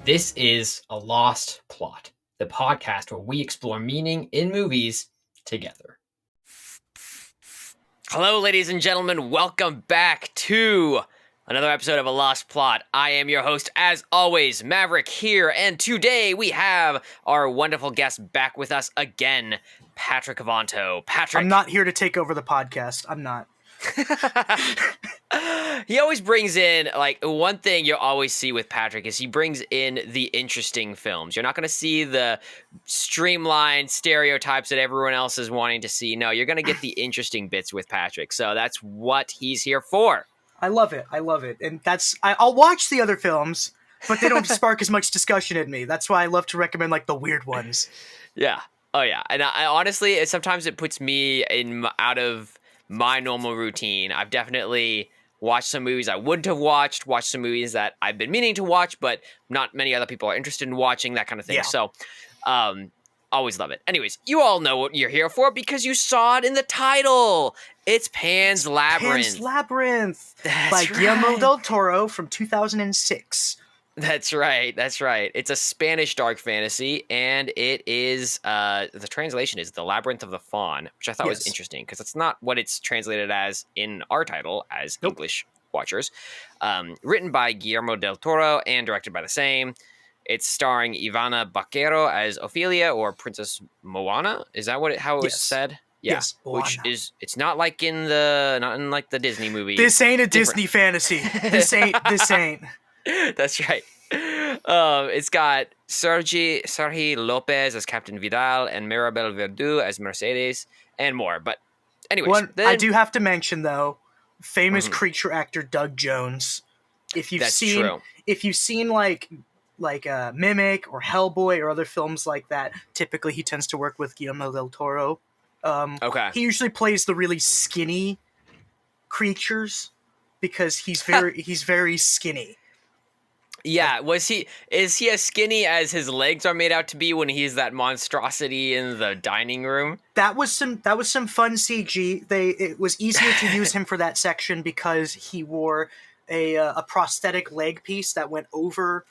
This is A Lost Plot, the podcast where we explore meaning in movies together. Hello, ladies and gentlemen. Welcome back to another episode of A Lost Plot. I am your host, as always, Maverick here, and today we have our wonderful guest back with us again, Patrick Avanto. Patrick. I'm not here to take over the podcast. I'm not. He always brings in, one thing you'll always see with Patrick is he brings in the interesting films. You're not going to see the streamlined stereotypes that everyone else is wanting to see. No, you're going to get the interesting bits with Patrick. So that's what he's here for. I love it. And I'll watch the other films, but they don't spark as much discussion in me. That's why I love to recommend, the weird ones. Yeah. Oh, yeah. And I honestly, sometimes it puts me out of my normal routine. I've definitely watched some movies I wouldn't have watched some movies that I've been meaning to watch, but not many other people are interested in watching, that kind of thing. Yeah. So, always love it. Anyways, you all know what you're here for because you saw it in the title. It's Pan's Labyrinth. Pan's Labyrinth That's by right. Guillermo Del Toro from 2006. That's right. It's a Spanish dark fantasy, and it is, the translation is The Labyrinth of the Faun, which I thought was interesting, because that's not what it's translated as in our title as English watchers. Written by Guillermo Del Toro and directed by the same. It's starring Ivana Baquero as Ofelia, or Princess Moana. Is that how it was said? Yeah. Yes, Which Moana. is not like in the Disney movie. This ain't a Disney fantasy. This ain't. That's right. It's got Sergi Lopez as Captain Vidal and Mirabel Verdú as Mercedes and more. But anyways, I do have to mention though, famous creature actor Doug Jones. If you've seen like Mimic or Hellboy or other films like that, typically he tends to work with Guillermo del Toro. He usually plays the really skinny creatures because he's very skinny. Yeah, is he as skinny as his legs are made out to be when he's that monstrosity in the dining room? That was some fun CG. It was easier to use him for that section because he wore a prosthetic leg piece that went over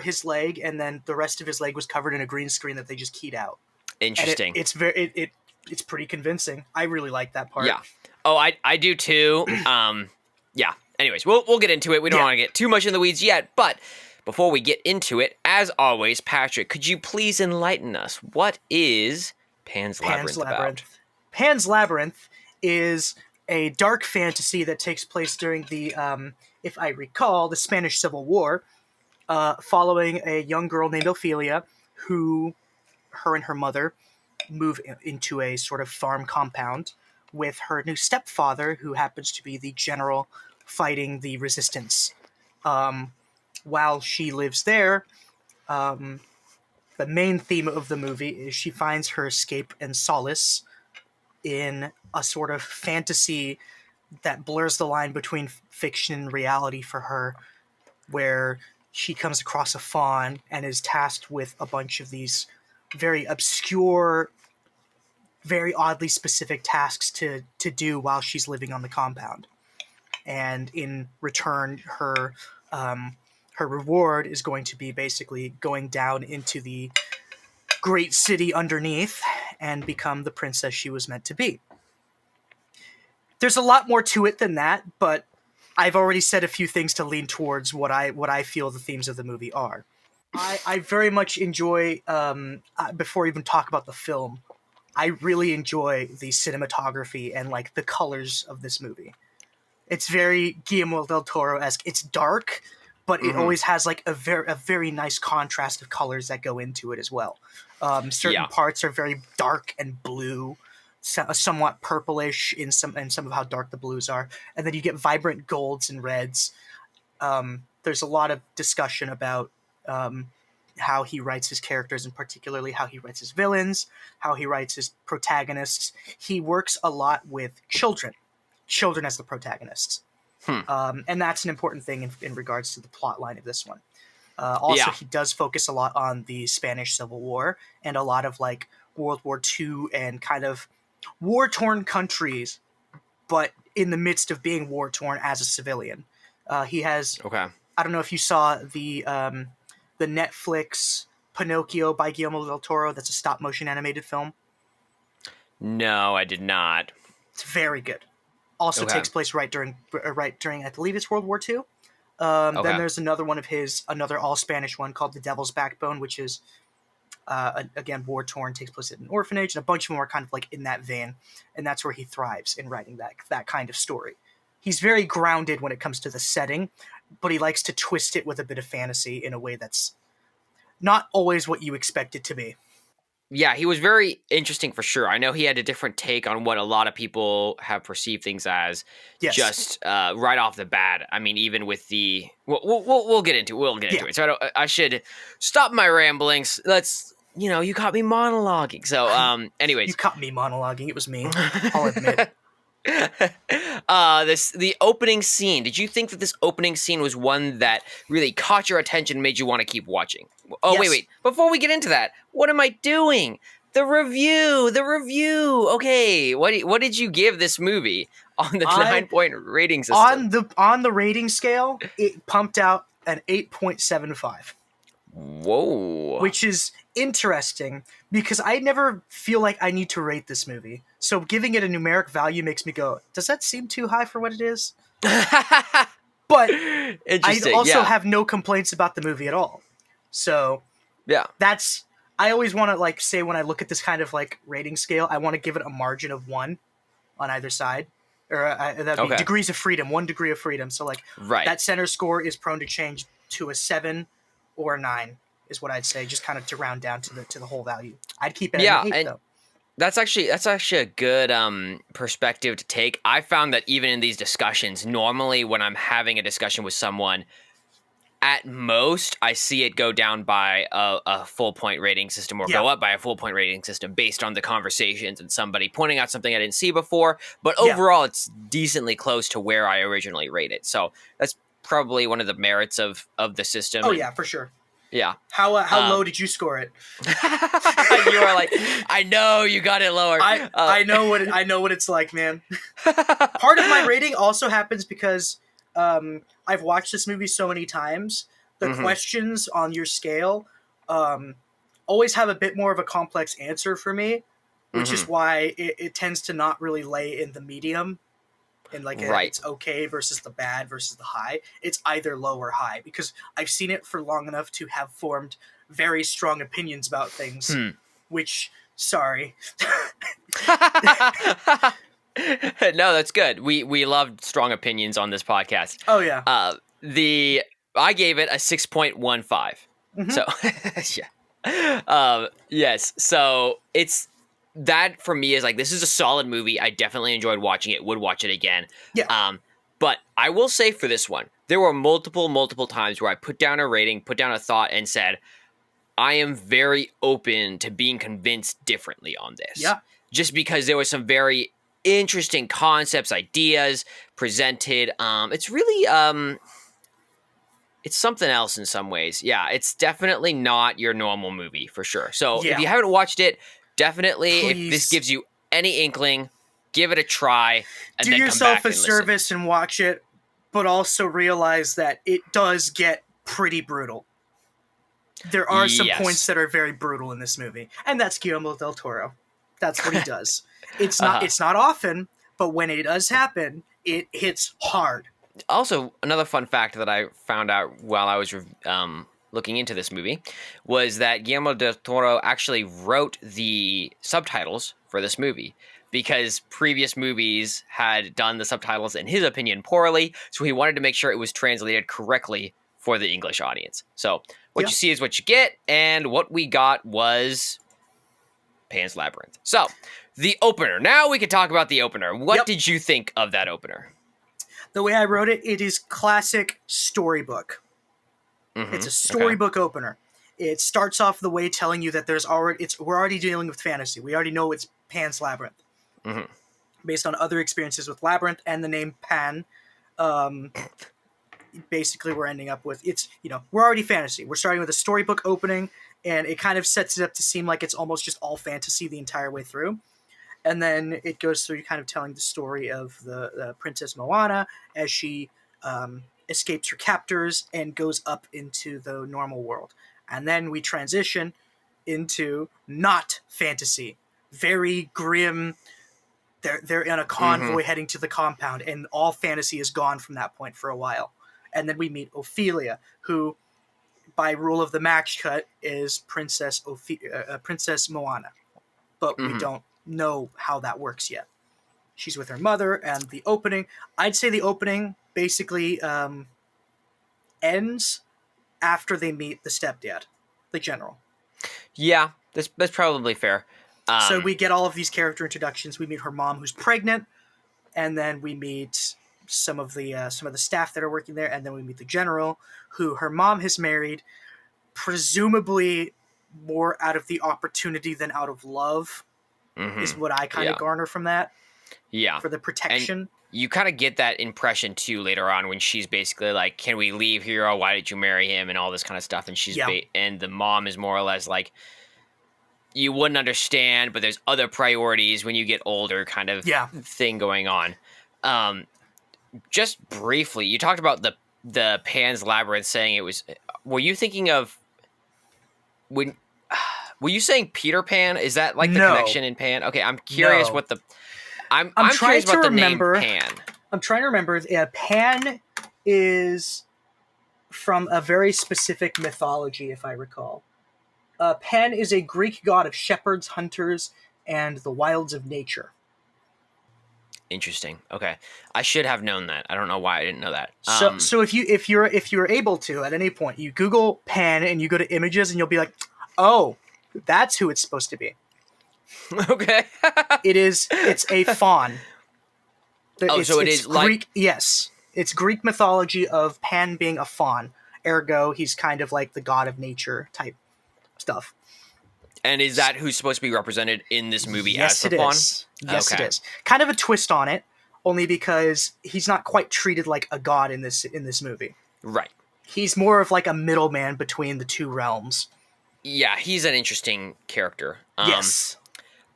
his leg, and then the rest of his leg was covered in a green screen that they just keyed out. Interesting. It's pretty convincing. I really like that part. Yeah. Oh, I do too. Yeah. Anyways, we'll get into it. We don't want to get too much in the weeds yet, but before we get into it, as always, Patrick, could you please enlighten us? What is Pan's Labyrinth about? Pan's Labyrinth is a dark fantasy that takes place during the, if I recall, the Spanish Civil War, following a young girl named Ofelia, who her and her mother move into a sort of farm compound with her new stepfather, who happens to be the general fighting the resistance. While she lives there, the main theme of the movie is she finds her escape and solace in a sort of fantasy that blurs the line between fiction and reality for her, where she comes across a faun and is tasked with a bunch of these very obscure, very oddly specific tasks to do while she's living on the compound. And in return, her reward is going to be basically going down into the great city underneath and become the princess she was meant to be. There's a lot more to it than that, but I've already said a few things to lean towards what I feel the themes of the movie are. I very much enjoy, before I even talk about the film, I really enjoy the cinematography and the colors of this movie. It's very Guillermo del Toro-esque. It's dark, but it always has a very nice contrast of colors that go into it as well. Certain parts are very dark and blue, somewhat purplish in some of how dark the blues are, and then you get vibrant golds and reds. There's a lot of discussion about how he writes his characters, and particularly how he writes his villains, how he writes his protagonists. He works a lot with children as the protagonists. And that's an important thing in regards to the plot line of this one. He does focus a lot on the Spanish Civil War and a lot of World War II and kind of war-torn countries, but in the midst of being war-torn as a civilian. He has I don't know if you saw the Netflix Pinocchio by Guillermo Del Toro. That's a stop motion animated film. No, I did not. It's very good. Also Okay. takes place right during I believe it's World War II. Then Okay. there's another one of his, another all Spanish one called The Devil's Backbone, which is again war torn, takes place at an orphanage, and a bunch of them are kind of like in that vein, and that's where he thrives in writing that kind of story. He's very grounded when it comes to the setting, but he likes to twist it with a bit of fantasy in a way that's not always what you expect it to be. Yeah, he was very interesting for sure. I know he had a different take on what a lot of people have perceived things as. Yes. Just right off the bat. I mean, even with the we'll get into Yeah. it. So I should stop my ramblings. Let's you caught me monologuing. So You anyways, caught me monologuing. It was me. I'll admit. the opening scene. Did you think that this opening scene was one that really caught your attention and made you want to keep watching? Oh, Yes. wait. Before we get into that, what am I doing? The review. Okay, what did you give this movie on the 9-point rating system? On the rating scale, it pumped out an 8.75. Whoa. Which is interesting because I never feel like I need to rate this movie. So giving it a numeric value makes me go, does that seem too high for what it is? But I also have no complaints about the movie at all. So yeah, I always want to like say when I look at this kind of like rating scale, I want to give it a margin of 1 on either side. Or that'd be degrees of freedom, 1 degree of freedom. So like that center score is prone to change to a 7 or a 9 is what I'd say, just kind of to round down to the whole value. I'd keep it at an 8 though. That's actually a good perspective to take. I found that even in these discussions, normally when I'm having a discussion with someone, at most I see it go down by a full point rating system or go up by a full point rating system based on the conversations and somebody pointing out something I didn't see before. But overall, it's decently close to where I originally rated. So that's probably one of the merits of the system. Oh, yeah, for sure. Yeah. How low did you score it? You are like, I know you got it lower. I know what it's like, man. Part of my rating also happens because I've watched this movie so many times. The questions on your scale always have a bit more of a complex answer for me, which is why it tends to not really lay in the medium. And like it's okay versus the bad versus the high. It's either low or high because I've seen it for long enough to have formed very strong opinions about things. Which, sorry. No, that's good. We love strong opinions on this podcast. Oh yeah. I gave it a 6.15. So yeah. Yes. So it's. That for me is like, this is a solid movie. I definitely enjoyed watching it. Would watch it again. Yeah. But I will say for this one, there were multiple times where I put down a rating, put down a thought, and said, I am very open to being convinced differently on this. Yeah. Just because there was some very interesting concepts, ideas presented. It's really it's something else in some ways. Yeah, it's definitely not your normal movie for sure. So if you haven't watched it, definitely, if this gives you any inkling, give it a try. And do then yourself come back a service and watch it, but also realize that it does get pretty brutal. There are some points that are very brutal in this movie, and that's Guillermo Del Toro. That's what he does. It's not often, but when it does happen, it hits hard. Also, another fun fact that I found out while I was looking into this movie was that Guillermo del Toro actually wrote the subtitles for this movie because previous movies had done the subtitles, in his opinion, poorly, so he wanted to make sure it was translated correctly for the English audience. So what you see is what you get, and what we got was Pan's Labyrinth. So, the opener. Now we can talk about the opener. What did you think of that opener? The way I wrote it, it is classic storybook. It's a storybook opener. It starts off the way telling you that we're already dealing with fantasy. We already know it's Pan's Labyrinth. Based on other experiences with Labyrinth and the name Pan, basically we're ending up with, we're already fantasy. We're starting with a storybook opening, and it kind of sets it up to seem like it's almost just all fantasy the entire way through. And then it goes through kind of telling the story of the Princess Moana as she escapes her captors and goes up into the normal world. And then we transition into not fantasy, very grim. They're in a convoy heading to the compound, and all fantasy is gone from that point for a while. And then we meet Ofelia, who, by rule of the match cut, is Princess Moana. But we don't know how that works yet. She's with her mother, and the opening, I'd say the opening basically ends after they meet the stepdad, the general. Yeah, that's probably fair. So we get all of these character introductions. We meet her mom, who's pregnant, and then we meet some of the staff that are working there, and then we meet the general, who her mom has married, presumably more out of the opportunity than out of love, is what I kind of garner from that. Yeah, for the protection. And you kind of get that impression too later on when she's basically like, "Can we leave Hero? Why did you marry him?" and all this kind of stuff. And she's and the mom is more or less like, "You wouldn't understand, but there's other priorities when you get older," kind of thing going on. Just briefly, you talked about the Pan's Labyrinth, saying it was. Were you thinking of when? Were you saying Peter Pan? Is that like the connection in Pan? Okay, I'm curious what the. I'm curious about the name Pan. I'm trying to remember. Pan is from a very specific mythology, if I recall. Pan is a Greek god of shepherds, hunters, and the wilds of nature. Interesting. Okay, I should have known that. I don't know why I didn't know that. So if you're able to at any point, you Google Pan and you go to images, and you'll be like, oh, that's who it's supposed to be. Okay. It's a faun. It is Greek, like... Yes. It's Greek mythology of Pan being a faun. Ergo, he's kind of like the god of nature type stuff. And is that who's supposed to be represented in this movie as the faun? Yes, it is. Kind of a twist on it, only because he's not quite treated like a god in this movie. Right. He's more of like a middleman between the two realms. Yeah, he's an interesting character. Yes.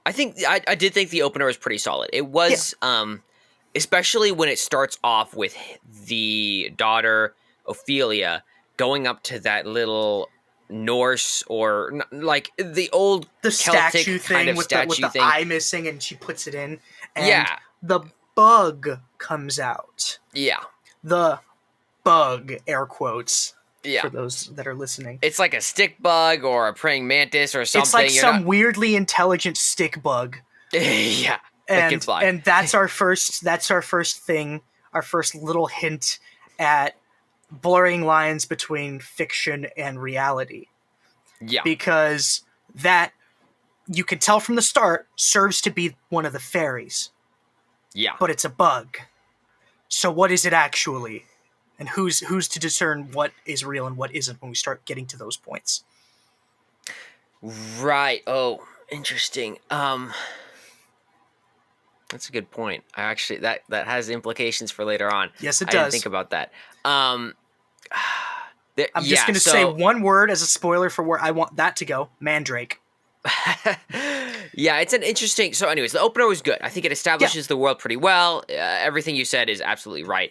I did think the opener was pretty solid. It was, especially when it starts off with the daughter, Ofelia, going up to that little Norse or like the old Celtic statue thing kind of with statue the eye missing, and she puts it in. And the bug comes out. Yeah. The bug, air quotes. Yeah. For those that are listening. It's like a stick bug or a praying mantis or something. It's like some weirdly intelligent stick bug. Yeah. And can fly. And that's our first thing, our first little hint at blurring lines between fiction and reality. Yeah. Because that, you can tell from the start, serves to be one of the fairies. Yeah. But it's a bug. So what is it actually? And who's to discern what is real and what isn't when we start getting to those points? Right. Oh, interesting. That's a good point. I actually that has implications for later on. Yes, it does. I didn't think about that. I'm just going to say one word as a spoiler for where I want that to go. Mandrake. Yeah, it's an interesting... So anyways, the opener was good. I think it establishes the world pretty well. Everything you said is absolutely right.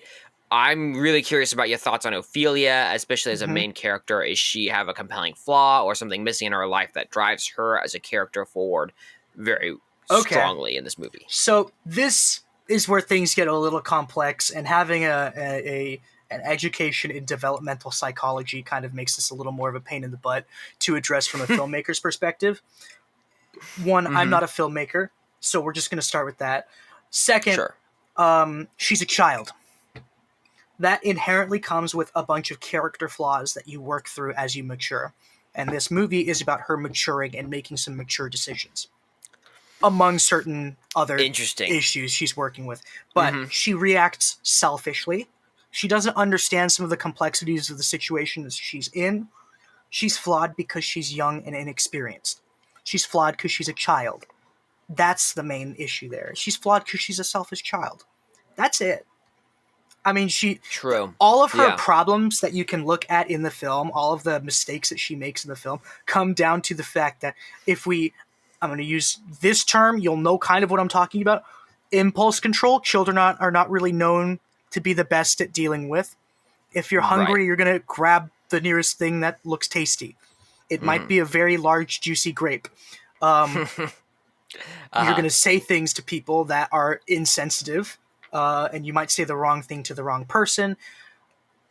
I'm really curious about your thoughts on Ofelia, especially as a main character. Is she have a compelling flaw or something missing in her life that drives her as a character forward very strongly in this movie? So this is where things get a little complex, and having an education in developmental psychology kind of makes this a little more of a pain in the butt to address from a filmmaker's perspective. One, I'm not a filmmaker, so we're just going to start with that. Second, she's a child. That inherently comes with a bunch of character flaws that you work through as you mature. And this movie is about her maturing and making some mature decisions, among certain other issues she's working with. But she reacts selfishly. She doesn't understand some of the complexities of the situations she's in. She's flawed because she's young and inexperienced. She's flawed because she's a child. That's the main issue there. She's flawed because she's a selfish child. That's it. I mean, all of her problems that you can look at in the film, all of the mistakes that she makes in the film, come down to the fact that I'm going to use this term, you'll know kind of what I'm talking about. Impulse control, children are not really known to be the best at dealing with. If you're Right. hungry, you're going to grab the nearest thing that looks tasty. It might be a very large, juicy grape. You're going to say things to people that are insensitive, and you might say the wrong thing to the wrong person.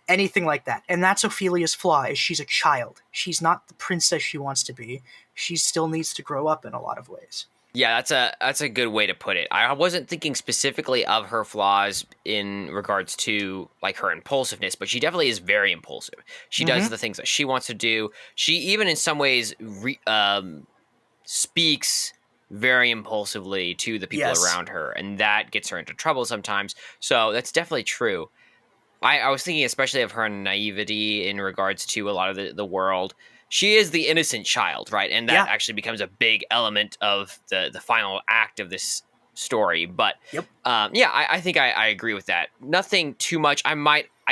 Anything like that. And that's Ophelia's flaw, is she's a child. She's not the princess she wants to be. She still needs to grow up in a lot of ways. Yeah, that's a good way to put it. I wasn't thinking specifically of her flaws in regards to like her impulsiveness, but she definitely is very impulsive. She does the things that she wants to do. She even in some ways speaks very impulsively to the people around her, and that gets her into trouble sometimes. So that's definitely true. I was thinking especially of her naivety in regards to a lot of the world. She is the innocent child, right? And that actually becomes a big element of the final act of this story. But I think I agree with that. Nothing too much. I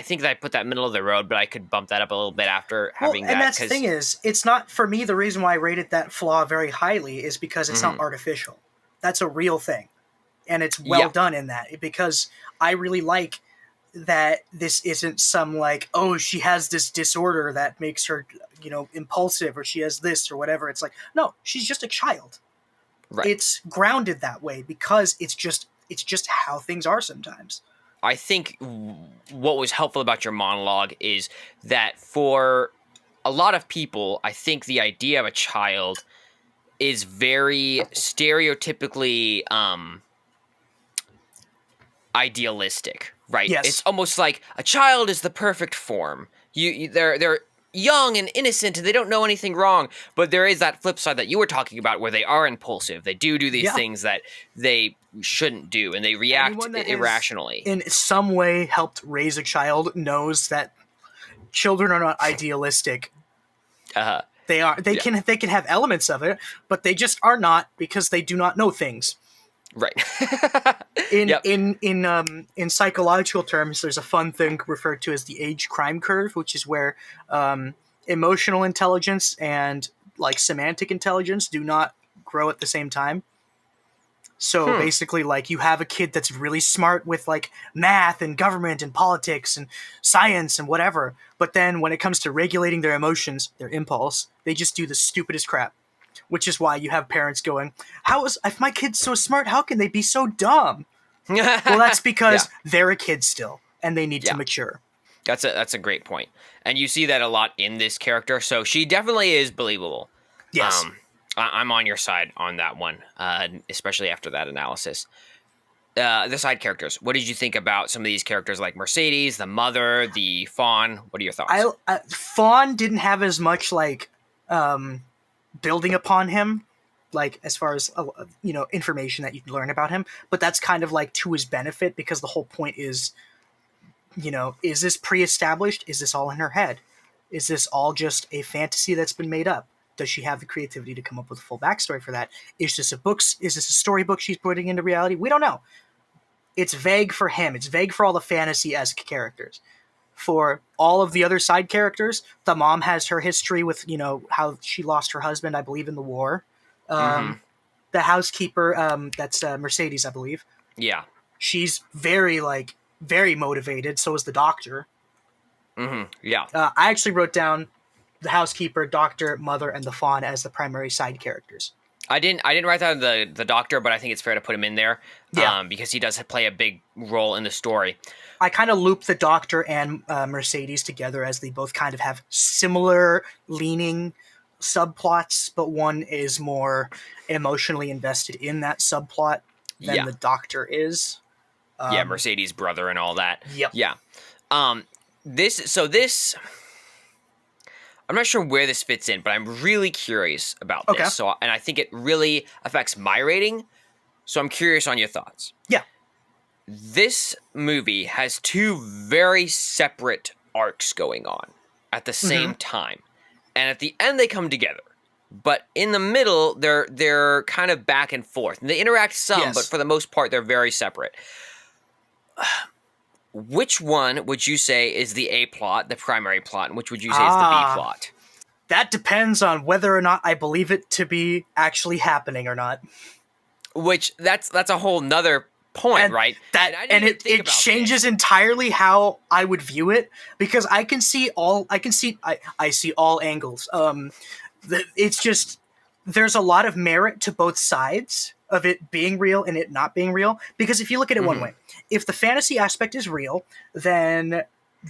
think that I put that middle of the road, but I could bump that up a little bit after having that. And that's the thing is, it's not, for me, the reason why I rated that flaw very highly is because it's not artificial. That's a real thing. And it's well done in that. Because I really like that this isn't some like, oh, she has this disorder that makes her, impulsive, or she has this or whatever. It's like, no, she's just a child. Right. It's grounded that way because it's just how things are sometimes. I think what was helpful about your monologue is that for a lot of people, I think the idea of a child is very stereotypically idealistic, right? Yes. It's almost like a child is the perfect form. They're young and innocent and they don't know anything wrong, but there is that flip side that you were talking about where they are impulsive. They do these things that they shouldn't do, and they react irrationally. In some way helped raise a child knows that children are not idealistic. They can have elements of it, but they just are not, because they do not know things. Right. In psychological terms, there's a fun thing referred to as the age crime curve, which is where emotional intelligence and like semantic intelligence do not grow at the same time. So basically, like, you have a kid that's really smart with like math and government and politics and science and whatever, but then when it comes to regulating their emotions, their impulse, they just do the stupidest crap. Which is why you have parents going, if my kid's so smart, how can they be so dumb? Well, that's because they're a kid still, and they need to mature. That's a great point. And you see that a lot in this character, so she definitely is believable. Yes. I'm on your side on that one, especially after that analysis. The side characters, what did you think about some of these characters like Mercedes, the mother, the fawn? What are your thoughts? Fawn didn't have as much like building upon him, like as far as information that you can learn about him, but that's kind of like to his benefit, because the whole point is, is this pre-established? Is this all in her head? Is this all just a fantasy that's been made up? Does she have the creativity to come up with a full backstory for that? Is this a storybook she's putting into reality? We don't know. It's vague for him. It's vague for all the fantasy-esque characters. For all of the other side characters, the mom has her history with, how she lost her husband, I believe, in the war. The housekeeper, that's Mercedes, I believe. Yeah. She's very motivated. So is the doctor. Yeah. I actually wrote down the housekeeper, doctor, mother, and the fawn as the primary side characters. I didn't write down the doctor, but I think it's fair to put him in there. Because he does play a big role in the story. I kind of looped the doctor and Mercedes together, as they both kind of have similar leaning subplots, but one is more emotionally invested in that subplot than the doctor is. Mercedes' brother and all that. Yep. Yeah. This I'm not sure where this fits in, but I'm really curious about this. So, and I think it really affects my rating. So I'm curious on your thoughts. Yeah. This movie has two very separate arcs going on at the same time. And at the end they come together. But in the middle, they're kind of back and forth. And they interact some, but for the most part, they're very separate. Which one would you say is the A plot, the primary plot, and which would you say is the B plot? That depends on whether or not I believe it to be actually happening or not. Which, that's a whole nother point, And right? That I didn't and even it think it about changes this. entirely how I would view it, because I see all angles. It's just, there's a lot of merit to both sides of it being real and it not being real. Because if you look at it one way, if the fantasy aspect is real, then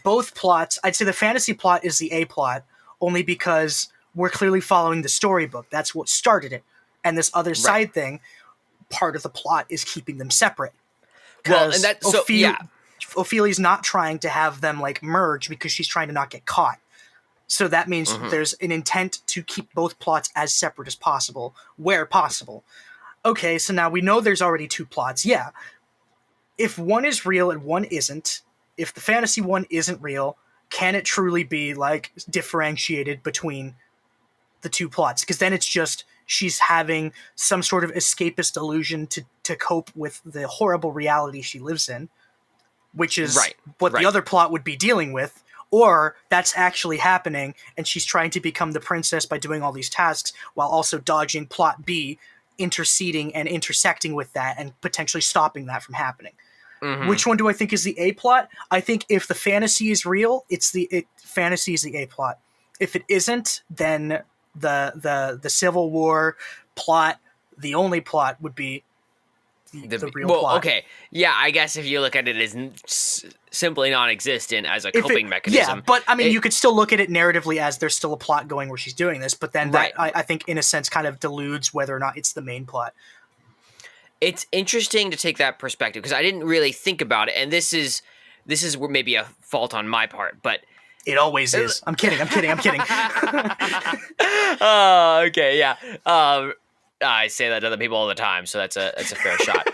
both plots, I'd say the fantasy plot is the A plot, only because we're clearly following the storybook. That's what started it. And this other Right. side thing, part of the plot is keeping them separate. Well, and Because that so yeah. Ophelia's not trying to have them like merge because she's trying to not get caught. So that means there's an intent to keep both plots as separate as possible, where possible. Okay, so now we know there's already two plots. Yeah. If one is real and one isn't, if the fantasy one isn't real, can it truly be like differentiated between the two plots? Because then it's just she's having some sort of escapist illusion to cope with the horrible reality she lives in, which is what the other plot would be dealing with. Or that's actually happening, and she's trying to become the princess by doing all these tasks while also dodging plot B, interceding and intersecting with that and potentially stopping that from happening. Which one do I think is the A plot? I think if the fantasy is real, fantasy is the A plot. If it isn't, then the Civil War plot, the only plot would be the real plot. Okay, yeah, I guess if you look at it as simply non-existent as a coping mechanism. Yeah, but I mean, you could still look at it narratively as there's still a plot going where she's doing this, but then that, I think, in a sense, kind of deludes whether or not it's the main plot. It's interesting to take that perspective, because I didn't really think about it, and this is maybe a fault on my part, but it always is. I'm kidding. Oh, okay, yeah. I say that to other people all the time, so that's a fair shot.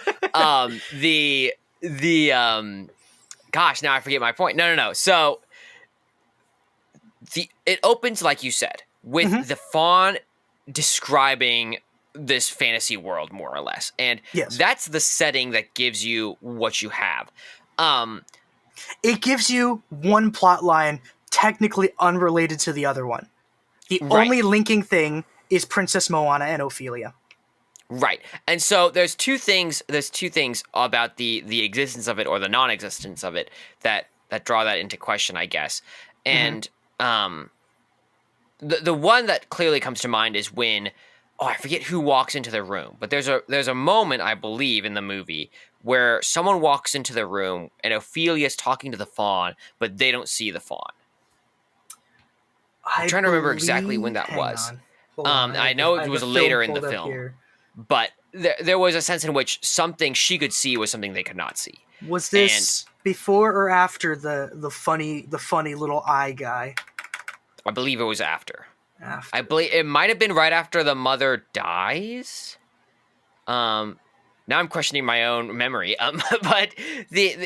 Gosh, now I forget my point. No. So it opens, like you said, with the fawn describing this fantasy world, more or less, and that's the setting that gives you what you have. It gives you one plot line technically unrelated to the other one. The only linking thing is Princess Moana and Ofelia. Right. And so there's two things about the existence of it or the non-existence of it that draw that into question, I guess. And the one that clearly comes to mind is when I forget who walks into the room, but there's a moment, I believe, in the movie where someone walks into the room and Ophelia's talking to the fawn, but they don't see the fawn. I'm trying to remember exactly when that was. I know it was later in the film, but there was a sense in which something she could see was something they could not see. Was this before or after the funny little eye guy? I believe it was after. I believe it might have been right after the mother dies. Now I'm questioning my own memory. But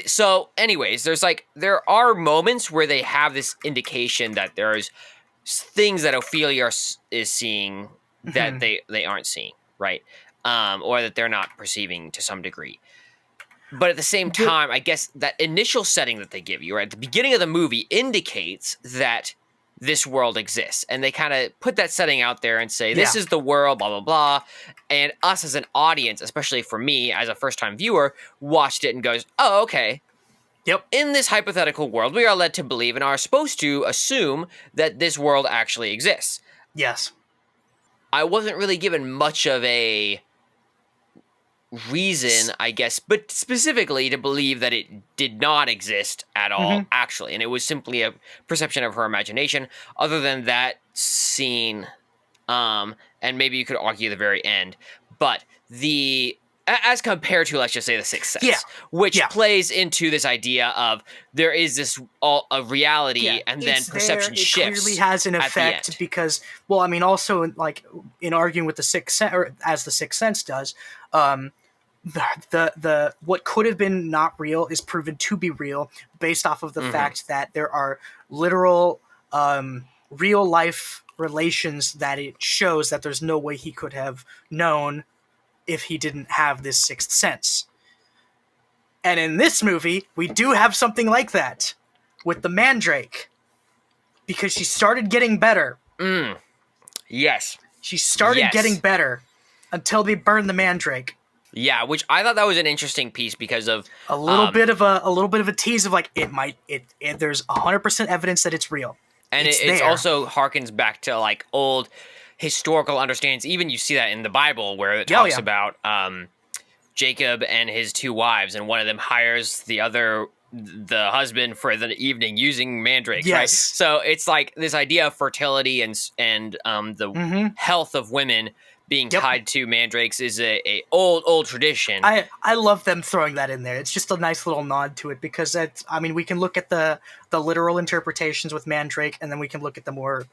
so anyways, there are moments where they have this indication that there's things that Ophelia is seeing that they aren't seeing, right? Or that they're not perceiving to some degree. But at the same time, I guess that initial setting that they give you, right, at the beginning of the movie indicates that this world exists. And they kind of put that setting out there and say, this is the world, blah, blah, blah. And us as an audience, especially for me as a first-time viewer, watched it and goes, oh, okay. Yep. In this hypothetical world, we are led to believe and are supposed to assume that this world actually exists. Yes. I wasn't really given much of a reason, I guess, but specifically to believe that it did not exist at all, actually. And it was simply a perception of her imagination. Other than that scene, and maybe you could argue the very end, but as compared to, let's just say, The Sixth Sense, which plays into this idea of there is this a reality, and then perception shifts. It clearly has an effect because, well, I mean, also like in arguing with The Sixth Sense, or as The Sixth Sense does, the what could have been not real is proven to be real based off of the fact that there are literal real life relations that it shows that there's no way he could have known if he didn't have this sixth sense. And in this movie, we do have something like that with the Mandrake, because she started getting better. Yes. She started getting better until they burned the Mandrake. Yeah, which I thought that was an interesting piece because of a little bit of a tease of like there's 100% evidence that it's real. And it's also harkens back to like old historical understandings. Even you see that in the Bible where it talks about Jacob and his two wives, and one of them hires the husband for the evening using mandrakes, right? So it's like this idea of fertility and the health of women being tied to mandrakes is a old tradition. I love them throwing that in there. It's just a nice little nod to it because we can look at the literal interpretations with mandrake, and then we can look at the more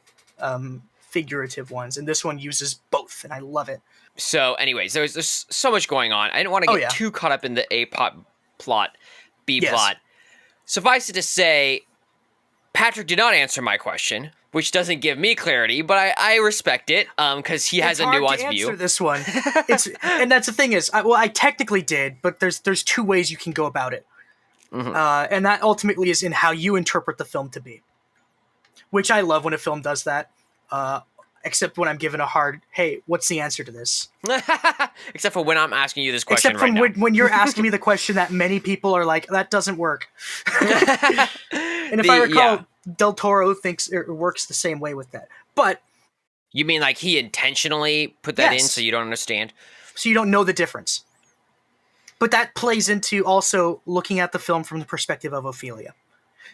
figurative ones, and this one uses both, and I love it. So anyways, there's so much going on. I didn't want to get too caught up in the A plot, B plot. Suffice it to say, Patrick did not answer my question, which doesn't give me clarity, but I respect it because he has a nuanced view. Answer this one, and that's the thing is, I technically did, but there's two ways you can go about it, and that ultimately is in how you interpret the film to be, which I love when a film does that. Except when I'm given a hard, hey, what's the answer to this? Except for when I'm asking you this question right now. When you're asking me the question that many people are like, that doesn't work. And if I recall, Del Toro thinks it works the same way with that. But you mean like he intentionally put that in so you don't understand? So you don't know the difference. But that plays into also looking at the film from the perspective of Ofelia.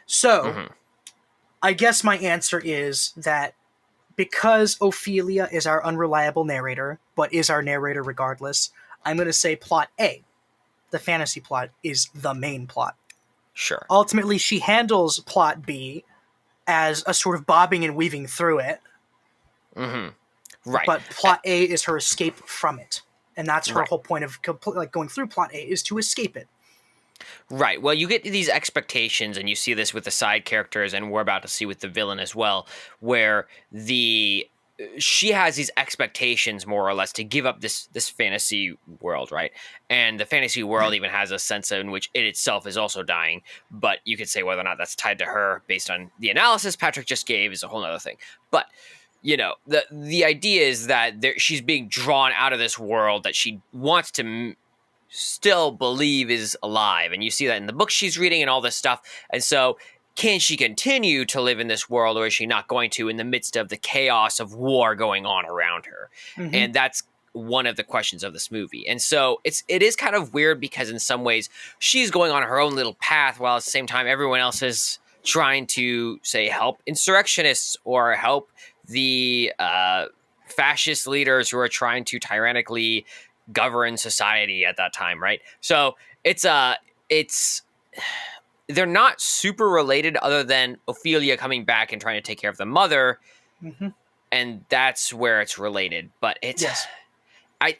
So I guess my answer is that because Ofelia is our unreliable narrator, but is our narrator regardless, I'm going to say plot A, the fantasy plot, is the main plot. Sure. Ultimately, she handles plot B as a sort of bobbing and weaving through it. Right. But plot A is her escape from it. And that's her whole point of going through plot A, is to escape it. Right. Well, you get these expectations, and you see this with the side characters, and we're about to see with the villain as well, where she has these expectations more or less to give up this fantasy world, right? And the fantasy world even has a sense in which it itself is also dying, but you could say whether or not that's tied to her based on the analysis Patrick just gave is a whole other thing. But the idea is that she's being drawn out of this world that she wants to still believe is alive, and you see that in the book she's reading and all this stuff. And so can she continue to live in this world, or is she not going to, in the midst of the chaos of war going on around her? And that's one of the questions of this movie. And so it is kind of weird because in some ways she's going on her own little path, while at the same time everyone else is trying to, say, help insurrectionists or help the fascist leaders who are trying to tyrannically govern society at that time, right? So it's they're not super related, other than Ofelia coming back and trying to take care of the mother, and that's where it's related. But it's and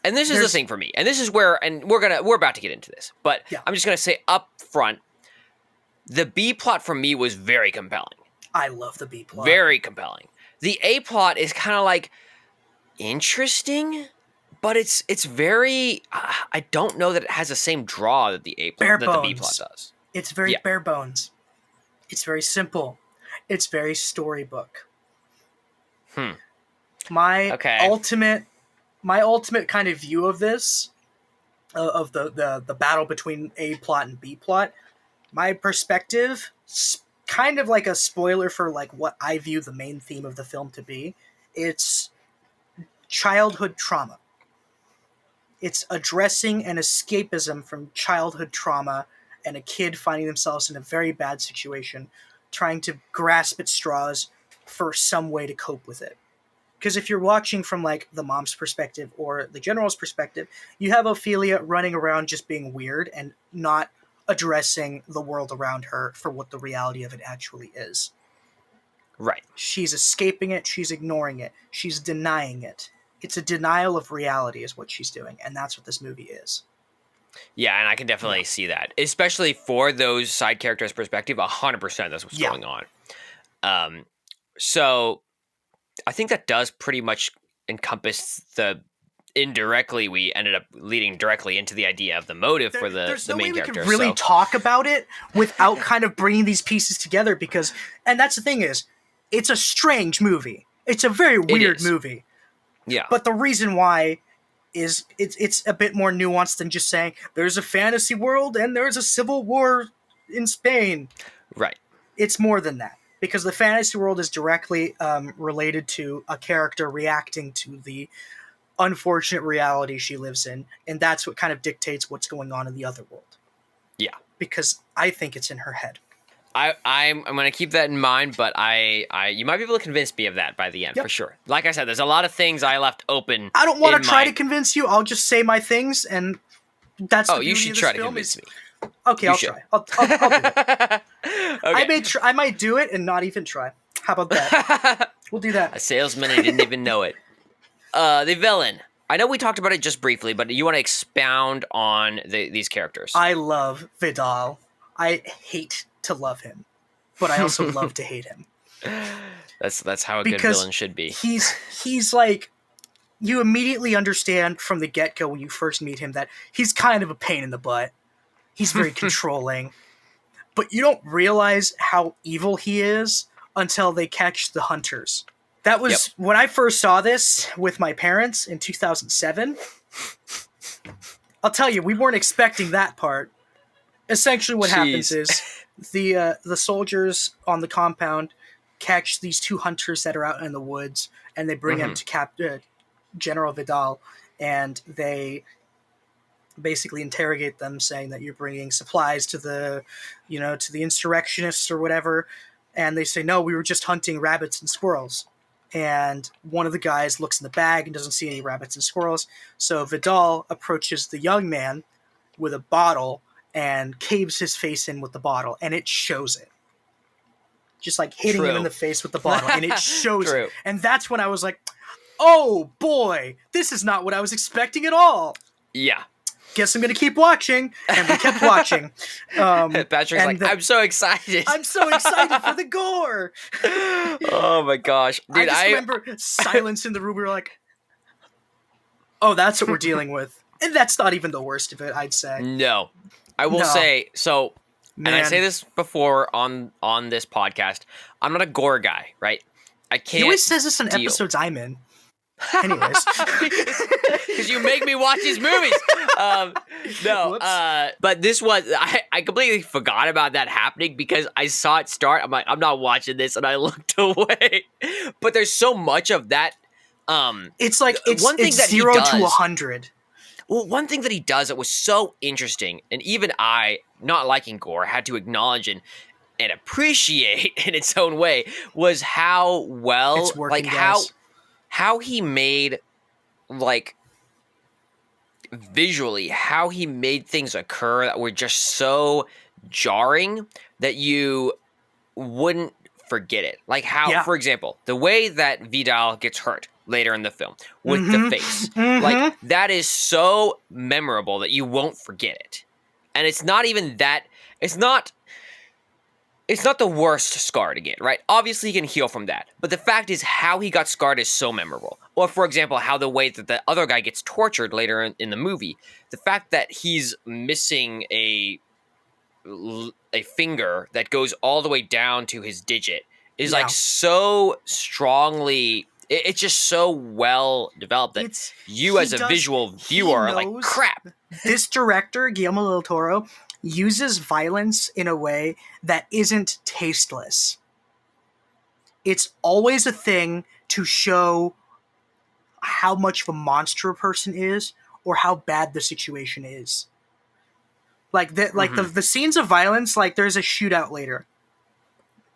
this is the thing for me, and this is where, and we're about to get into this, but I'm just gonna say up front, the B plot for me was very compelling. I love the B plot. Very compelling. The A plot is kind of like interesting, but it's very. I don't know that it has the same draw that the A plot, that the B plot does. It's very bare bones. It's very simple. It's very storybook. My ultimate kind of view of this, of the battle between A plot and B plot, my perspective, kind of like a spoiler for like what I view the main theme of the film to be. It's childhood trauma. It's addressing an escapism from childhood trauma and a kid finding themselves in a very bad situation, trying to grasp at straws for some way to cope with it. Because if you're watching from like the mom's perspective or the general's perspective, you have Ofelia running around just being weird and not addressing the world around her for what the reality of it actually is. Right. She's escaping it. She's ignoring it. She's denying it. It's a denial of reality is what she's doing, and that's what this movie is. Yeah, and I can definitely see that, especially for those side characters' perspective. 100% that's what's going on. So I think that does pretty much encompass the indirectly. We ended up leading directly into the idea of the motive for the main character. There's no way we can really talk about it without kind of bringing these pieces together, because, and that's the thing is, it's a strange movie. It's a very weird movie. Yeah. But the reason why it's a bit more nuanced than just saying there's a fantasy world and there's a civil war in Spain. Right. It's more than that, because the fantasy world is directly related to a character reacting to the unfortunate reality she lives in, and that's what kind of dictates what's going on in the other world. Yeah. Because I think it's in her head. I'm going to keep that in mind, but you might be able to convince me of that by the end, for sure. Like I said, there's a lot of things I left open. I don't want to try to convince you. I'll just say my things, and that's the beauty you should of this try to film convince me. Okay, I'll try. I'll do it. Okay. I might do it and not even try. How about that? We'll do that. A salesman, he didn't even know it. The villain. I know we talked about it just briefly, but you want to expound on these characters. I love Vidal. I hate to love him, but I also love to hate him. That's how a good villain should be. He's like, you immediately understand from the get-go when you first meet him that he's kind of a pain in the butt. He's very controlling. But you don't realize how evil he is until they catch the hunters. That was when I first saw this with my parents in 2007. I'll tell you, we weren't expecting that part. Essentially what happens is the soldiers on the compound catch these two hunters that are out in the woods, and they bring them to General Vidal, and they basically interrogate them, saying that you're bringing supplies to the insurrectionists or whatever. And they say, no, we were just hunting rabbits and squirrels. And one of the guys looks in the bag and doesn't see any rabbits and squirrels. So Vidal approaches the young man with a bottle and caves his face in with the bottle, and it shows it. Just like hitting him in the face with the bottle, and it shows it. And that's when I was like, oh boy, this is not what I was expecting at all. Yeah. Guess I'm going to keep watching. And we kept watching. Patrick's like, I'm so excited. I'm so excited for the gore. Oh my gosh. Dude, I remember silence in the room. We were like, oh, that's what we're dealing with. And that's not even the worst of it, I'd say. No. I will say, so, and I say this before on this podcast, I'm not a gore guy, right? I can't. He always says this in episodes I'm in. Anyways. Because you make me watch these movies. But this was, I completely forgot about that happening because I saw it start. I'm like, I'm not watching this, and I looked away. But there's so much of that. It's like, it's 0 to 100. Well, one thing that he does that was so interesting, and even I, not liking gore, had to acknowledge and appreciate in its own way, was how well, it's working, how he made, like, visually, how he made things occur that were just so jarring that you wouldn't forget it. Like how, for example, the way that Vidal gets hurt later in the film with the face. Like, that is so memorable that you won't forget it. And it's not even that, it's not the worst scar to get, right? Obviously, he can heal from that. But the fact is, how he got scarred is so memorable. Or, for example, how the way that the other guy gets tortured later in the movie. The fact that he's missing a finger that goes all the way down to his digit is like so strongly... It's just so well developed that you as a visual viewer are like, crap. This director, Guillermo Del Toro, uses violence in a way that isn't tasteless. It's always a thing to show how much of a monster a person is or how bad the situation is. Like the scenes of violence, like there's a shootout later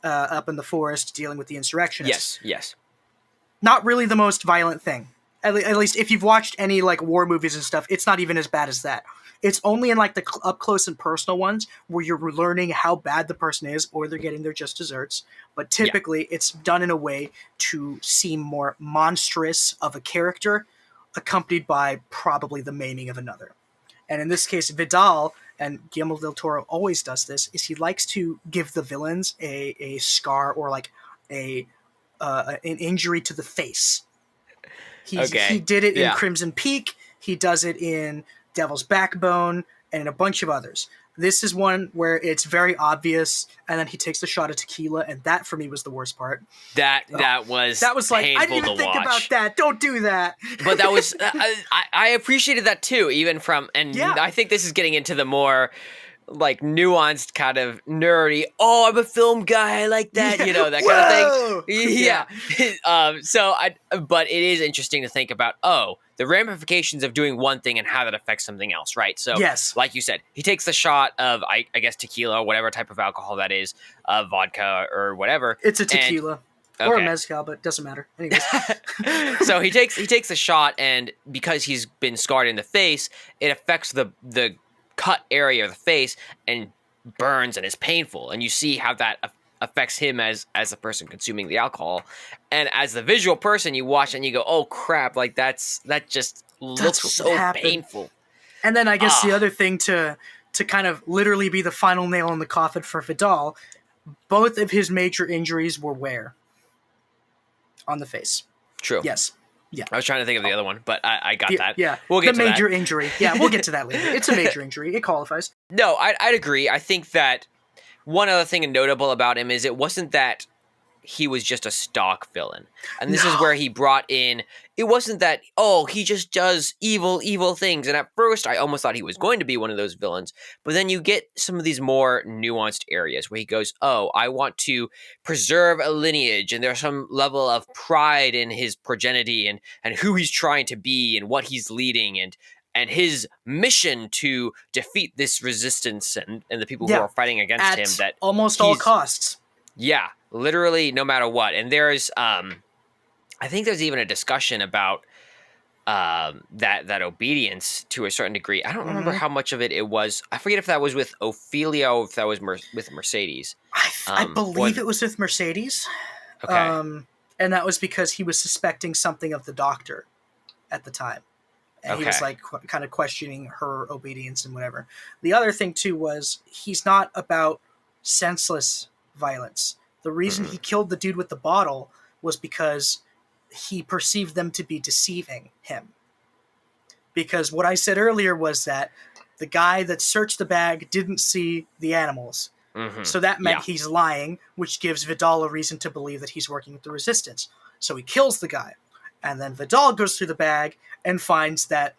up in the forest dealing with the insurrectionists. Yes. Not really the most violent thing. At least if you've watched any like war movies and stuff, it's not even as bad as that. It's only in like the up close and personal ones where you're learning how bad the person is or they're getting their just desserts. But typically it's done in a way to seem more monstrous of a character, accompanied by probably the maiming of another. And in this case, Vidal, and Guillermo del Toro always does this, is he likes to give the villains a scar or like an injury to the face. He did it in Crimson Peak. He does it in Devil's Backbone and in a bunch of others. This is one where it's very obvious, and then he takes the shot of tequila, and that for me was the worst part. That was like, painful I didn't even to think watch. about that. Don't do that. But that was I appreciated that too, even from, and Yeah. I think this is getting into the more like nuanced kind of nerdy. Oh, I'm a film guy, I like that, you know, that kind of thing. Yeah. But it is interesting to think about. The ramifications of doing one thing and how that affects something else, right? So, Yes. like you said, he takes the shot of I guess tequila, or whatever type of alcohol that is, vodka or whatever. It's a tequila. Or a Okay. mezcal, but it doesn't matter. Anyways. So he takes the shot, and because he's been scarred in the face, it affects the cut area of the face and burns and is painful. And you see how that affects him as a person consuming the alcohol. And as the visual person, you watch and you go, "Oh crap! Like that just looks so painful." And then I guess the other thing to kind of literally be the final nail in the coffin for Vidal, both of his major injuries were where? On the face. True. Yes. Yeah. I was trying to think of the other one, but I got that. Yeah. We'll get the to major that. injury. Yeah, we'll get to that later. It's a major injury. It qualifies. No, I'd agree. I think that one other thing notable about him is it wasn't that he was just a stock villain. And this is where he brought in, it wasn't that, he just does evil things. And at first, I almost thought he was going to be one of those villains. But then you get some of these more nuanced areas where he goes, I want to preserve a lineage. And there's some level of pride in his progeny and who he's trying to be and what he's leading and his mission to defeat this resistance and the people who are fighting against him. That almost all costs. Yeah, literally no matter what. And there's, I think there's even a discussion about that obedience to a certain degree. I don't remember how much of it was. I forget if that was with Ofelia or if that was with Mercedes. I believe it was with Mercedes. Okay. And that was because he was suspecting something of the doctor at the time. And he was like kind of questioning her obedience and whatever. The other thing too was he's not about senseless violence. The reason he killed the dude with the bottle was because he perceived them to be deceiving him. Because what I said earlier was that the guy that searched the bag didn't see the animals. So that meant he's lying, which gives Vidal a reason to believe that he's working with the resistance. So he kills the guy. And then Vidal goes through the bag and finds that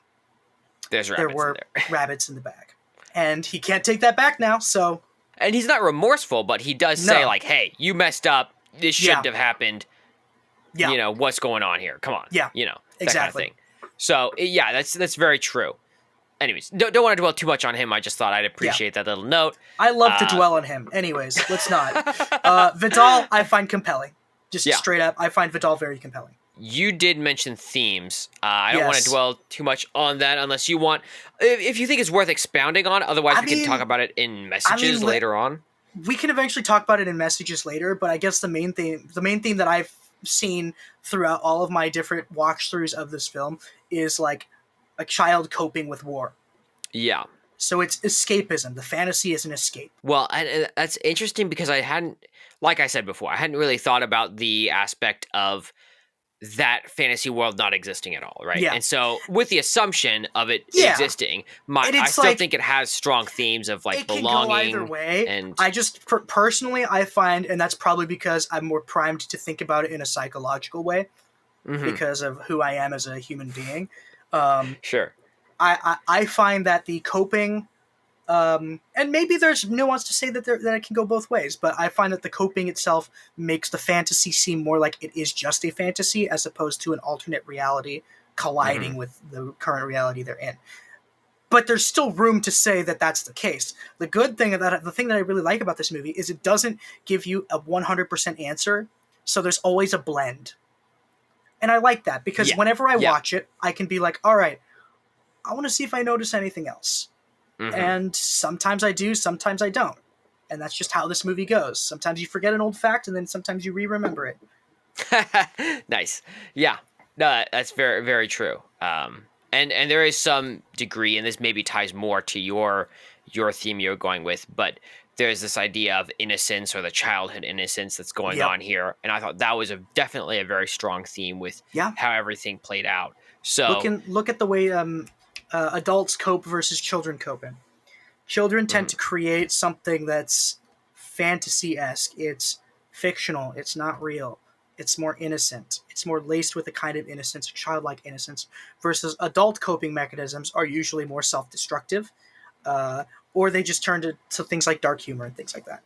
there were rabbits in the bag. And he can't take that back now, so... And he's not remorseful, but he does say, like, hey, you messed up. This shouldn't have happened. Yeah. You know, what's going on here? Come on. Yeah. You know, that exactly. kind of thing. So, yeah, that's very true. Anyways, don't want to dwell too much on him. I just thought I'd appreciate that little note. I love to dwell on him. Anyways, let's not. Vidal, I find compelling. Just straight up, I find Vidal very compelling. You did mention themes. I don't want to dwell too much on that unless you want... If you think it's worth expounding on, otherwise we can talk about it in messages later on. We can eventually talk about it in messages later, but I guess the main theme that I've seen throughout all of my different walkthroughs of this film is like a child coping with war. Yeah. So it's escapism. The fantasy is an escape. Well, and that's interesting because I hadn't, like I said before, I hadn't really thought about the aspect of that fantasy world not existing at all, right? Yeah. And so with the assumption of it existing, I still think it has strong themes of like belonging. It can go either way. And I just, personally, I find, and that's probably because I'm more primed to think about it in a psychological way because of who I am as a human being. Sure. I find that the coping, and maybe there's nuance to say that it can go both ways, but I find that the coping itself makes the fantasy seem more like it is just a fantasy as opposed to an alternate reality colliding with the current reality they're in. But there's still room to say that that's the case. The thing that I really like about this movie is it doesn't give you a 100% answer, so there's always a blend. And I like that because whenever I watch it, I can be like, all right, I want to see if I notice anything else. And sometimes I do, sometimes I don't. And that's just how this movie goes. Sometimes you forget an old fact, and then sometimes you re-remember it. Nice. Yeah. No, that's very, very true. And there is some degree, and this maybe ties more to your theme you're going with, but there's this idea of innocence or the childhood innocence that's going on here. And I thought that was definitely a very strong theme with how everything played out. So look at the way adults cope versus children coping. Children tend to create something that's fantasy-esque. It's fictional. It's not real. It's more innocent. It's more laced with a kind of innocence, childlike innocence, versus adult coping mechanisms are usually more self-destructive, or they just turn to things like dark humor and things like that.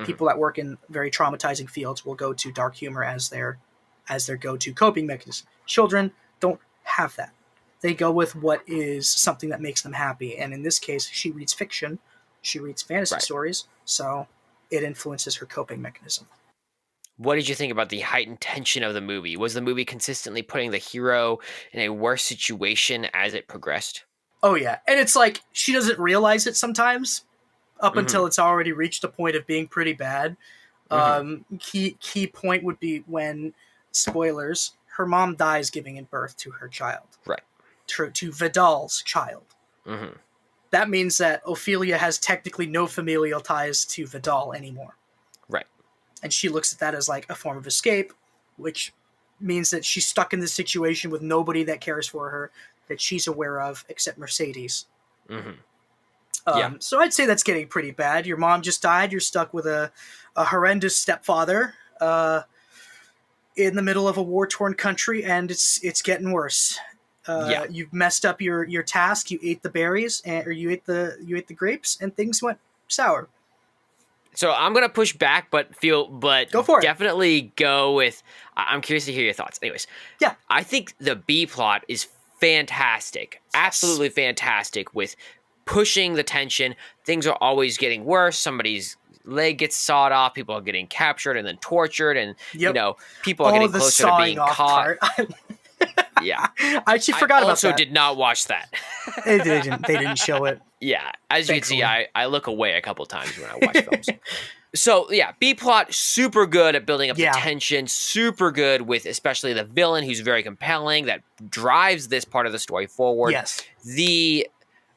People that work in very traumatizing fields will go to dark humor as their go-to coping mechanism. Children don't have that. They go with what is something that makes them happy. And in this case, she reads fiction. She reads fantasy stories. So it influences her coping mechanism. What did you think about the heightened tension of the movie? Was the movie consistently putting the hero in a worse situation as it progressed? Oh, yeah. And it's like, she doesn't realize it sometimes up until it's already reached a point of being pretty bad. Key point would be when, spoilers, her mom dies giving birth to her child. Right. To Vidal's child. That means that Ofelia has technically no familial ties to Vidal anymore. Right. And she looks at that as like a form of escape, which means that she's stuck in this situation with nobody that cares for her, that she's aware of, except Mercedes. So I'd say that's getting pretty bad. Your mom just died. You're stuck with a horrendous stepfather in the middle of a war-torn country, and it's getting worse. You've messed up your task. You ate the berries, or you ate the grapes, and things went sour. So I'm gonna push back, but go for it. Definitely go with. I'm curious to hear your thoughts. Anyways, yeah, I think the B plot is fantastic, absolutely fantastic, with pushing the tension. Things are always getting worse. Somebody's leg gets sawed off. People are getting captured and then tortured, and people are getting closer to being caught. Yeah, I actually forgot about that. I also did not watch that. They didn't show it. Yeah, as you can see, I look away a couple times when I watch films. So yeah, B plot super good at building up the tension. Super good with especially the villain, who's very compelling, that drives this part of the story forward. Yes.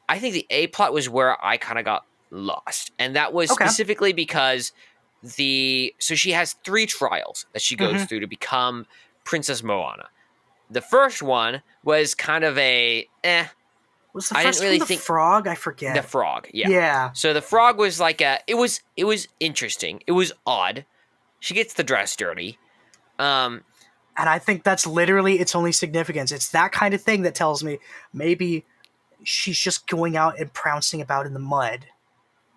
I think the A plot was where I kind of got lost, and that was specifically because so she has 3 trials that she goes through to become Princess Moana. The first one was kind of a Was the first one the frog? I forget. The frog, yeah. Yeah. So the frog was like it was interesting. It was odd. She gets the dress dirty. And I think that's literally its only significance. It's that kind of thing that tells me maybe she's just going out and prancing about in the mud,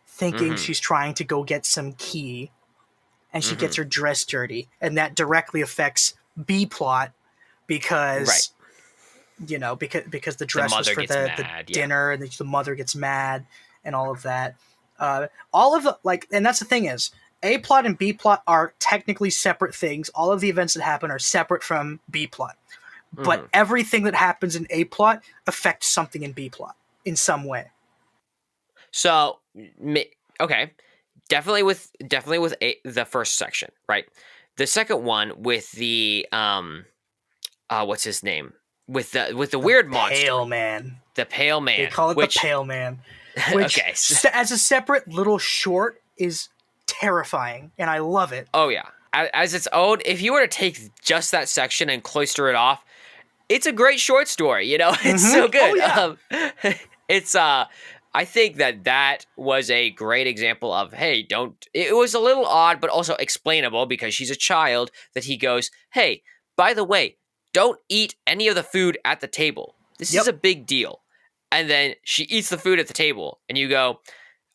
thinking she's trying to go get some key, and she gets her dress dirty, and that directly affects B plot because because the dress was for the dinner, and the mother gets mad and all of that. All of the and that's the thing is, A plot and B plot are technically separate things. All of the events that happen are separate from B plot. But everything that happens in A plot affects something in B plot in some way. So, okay, definitely with the first section, right? The second one with the what's his name? With the weird monster, Pale Man. The Pale Man. They call it the Pale Man, which as a separate little short is terrifying, and I love it. Oh yeah, as its own. If you were to take just that section and cloister it off, it's a great short story. It's so good. Oh, yeah. It's I think that was a great example of, hey, it was a little odd, but also explainable because she's a child, that he goes, hey, by the way, don't eat any of the food at the table. This is a big deal. And then she eats the food at the table, and you go,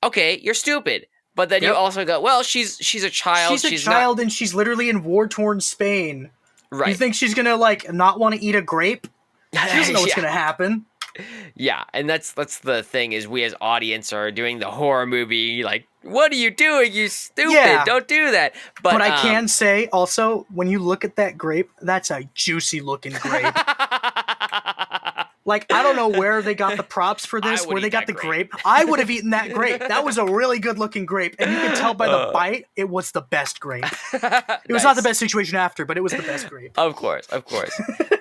okay, you're stupid. But then you also go, well, she's a child. She's a child, and she's literally in war-torn Spain. Right. You think she's going to, not want to eat a grape? She doesn't know what's going to happen. Yeah, and that's the thing, is we as audience are doing the horror movie, like, what are you doing? You stupid. Yeah. Don't do that. But I can say, also, when you look at that grape, that's a juicy-looking grape. I don't know where they got the props for this, where they got the grape. I would have eaten that grape. That was a really good-looking grape, and you can tell by the bite, it was the best grape. It was not the best situation after, but it was the best grape. Of course.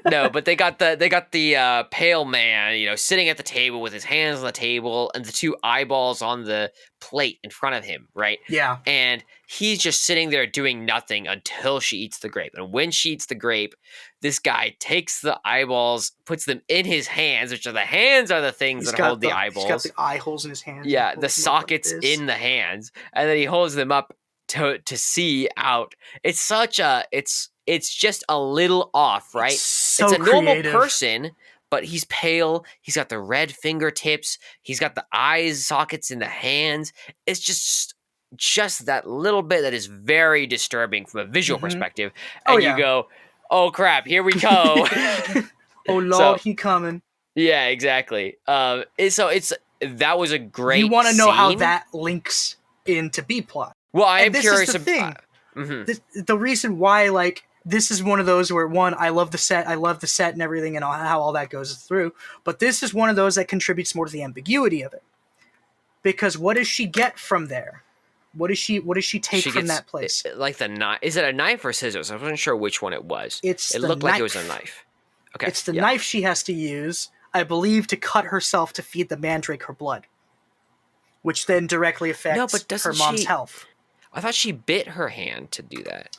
No, but they got the pale man, sitting at the table with his hands on the table and the two eyeballs on the plate in front of him, right? Yeah. And he's just sitting there doing nothing until she eats the grape. And when she eats the grape, this guy takes the eyeballs, puts them in his hands, which are the things that hold the eyeballs. He's got the eye holes in his hands. Yeah, the sockets in the hands, and then he holds them up to see out. It's such a it's just a little off, right? So it's a normal creative. person, but he's pale. He's got the red fingertips. He's got the eyes sockets in the hands. It's just that little bit that is very disturbing from a visual perspective. And you go, "Oh crap, here we go." Oh Lord, he coming. Yeah, exactly. That was a great. You want to know scene. how that links into B plot? Well, I am this curious. Is the thing. The reason why, like, this is one of those where, one, I love the set and everything, and how all that goes through. But this is one of those that contributes more to the ambiguity of it, because what does she get from there? What does she take from that place? Like the knife. Is it a knife or scissors? I wasn't sure which one it was. It looked like it was a knife. Okay, it's the knife she has to use, I believe, to cut herself to feed the mandrake her blood, which then directly affects her mom's health. I thought she bit her hand to do that.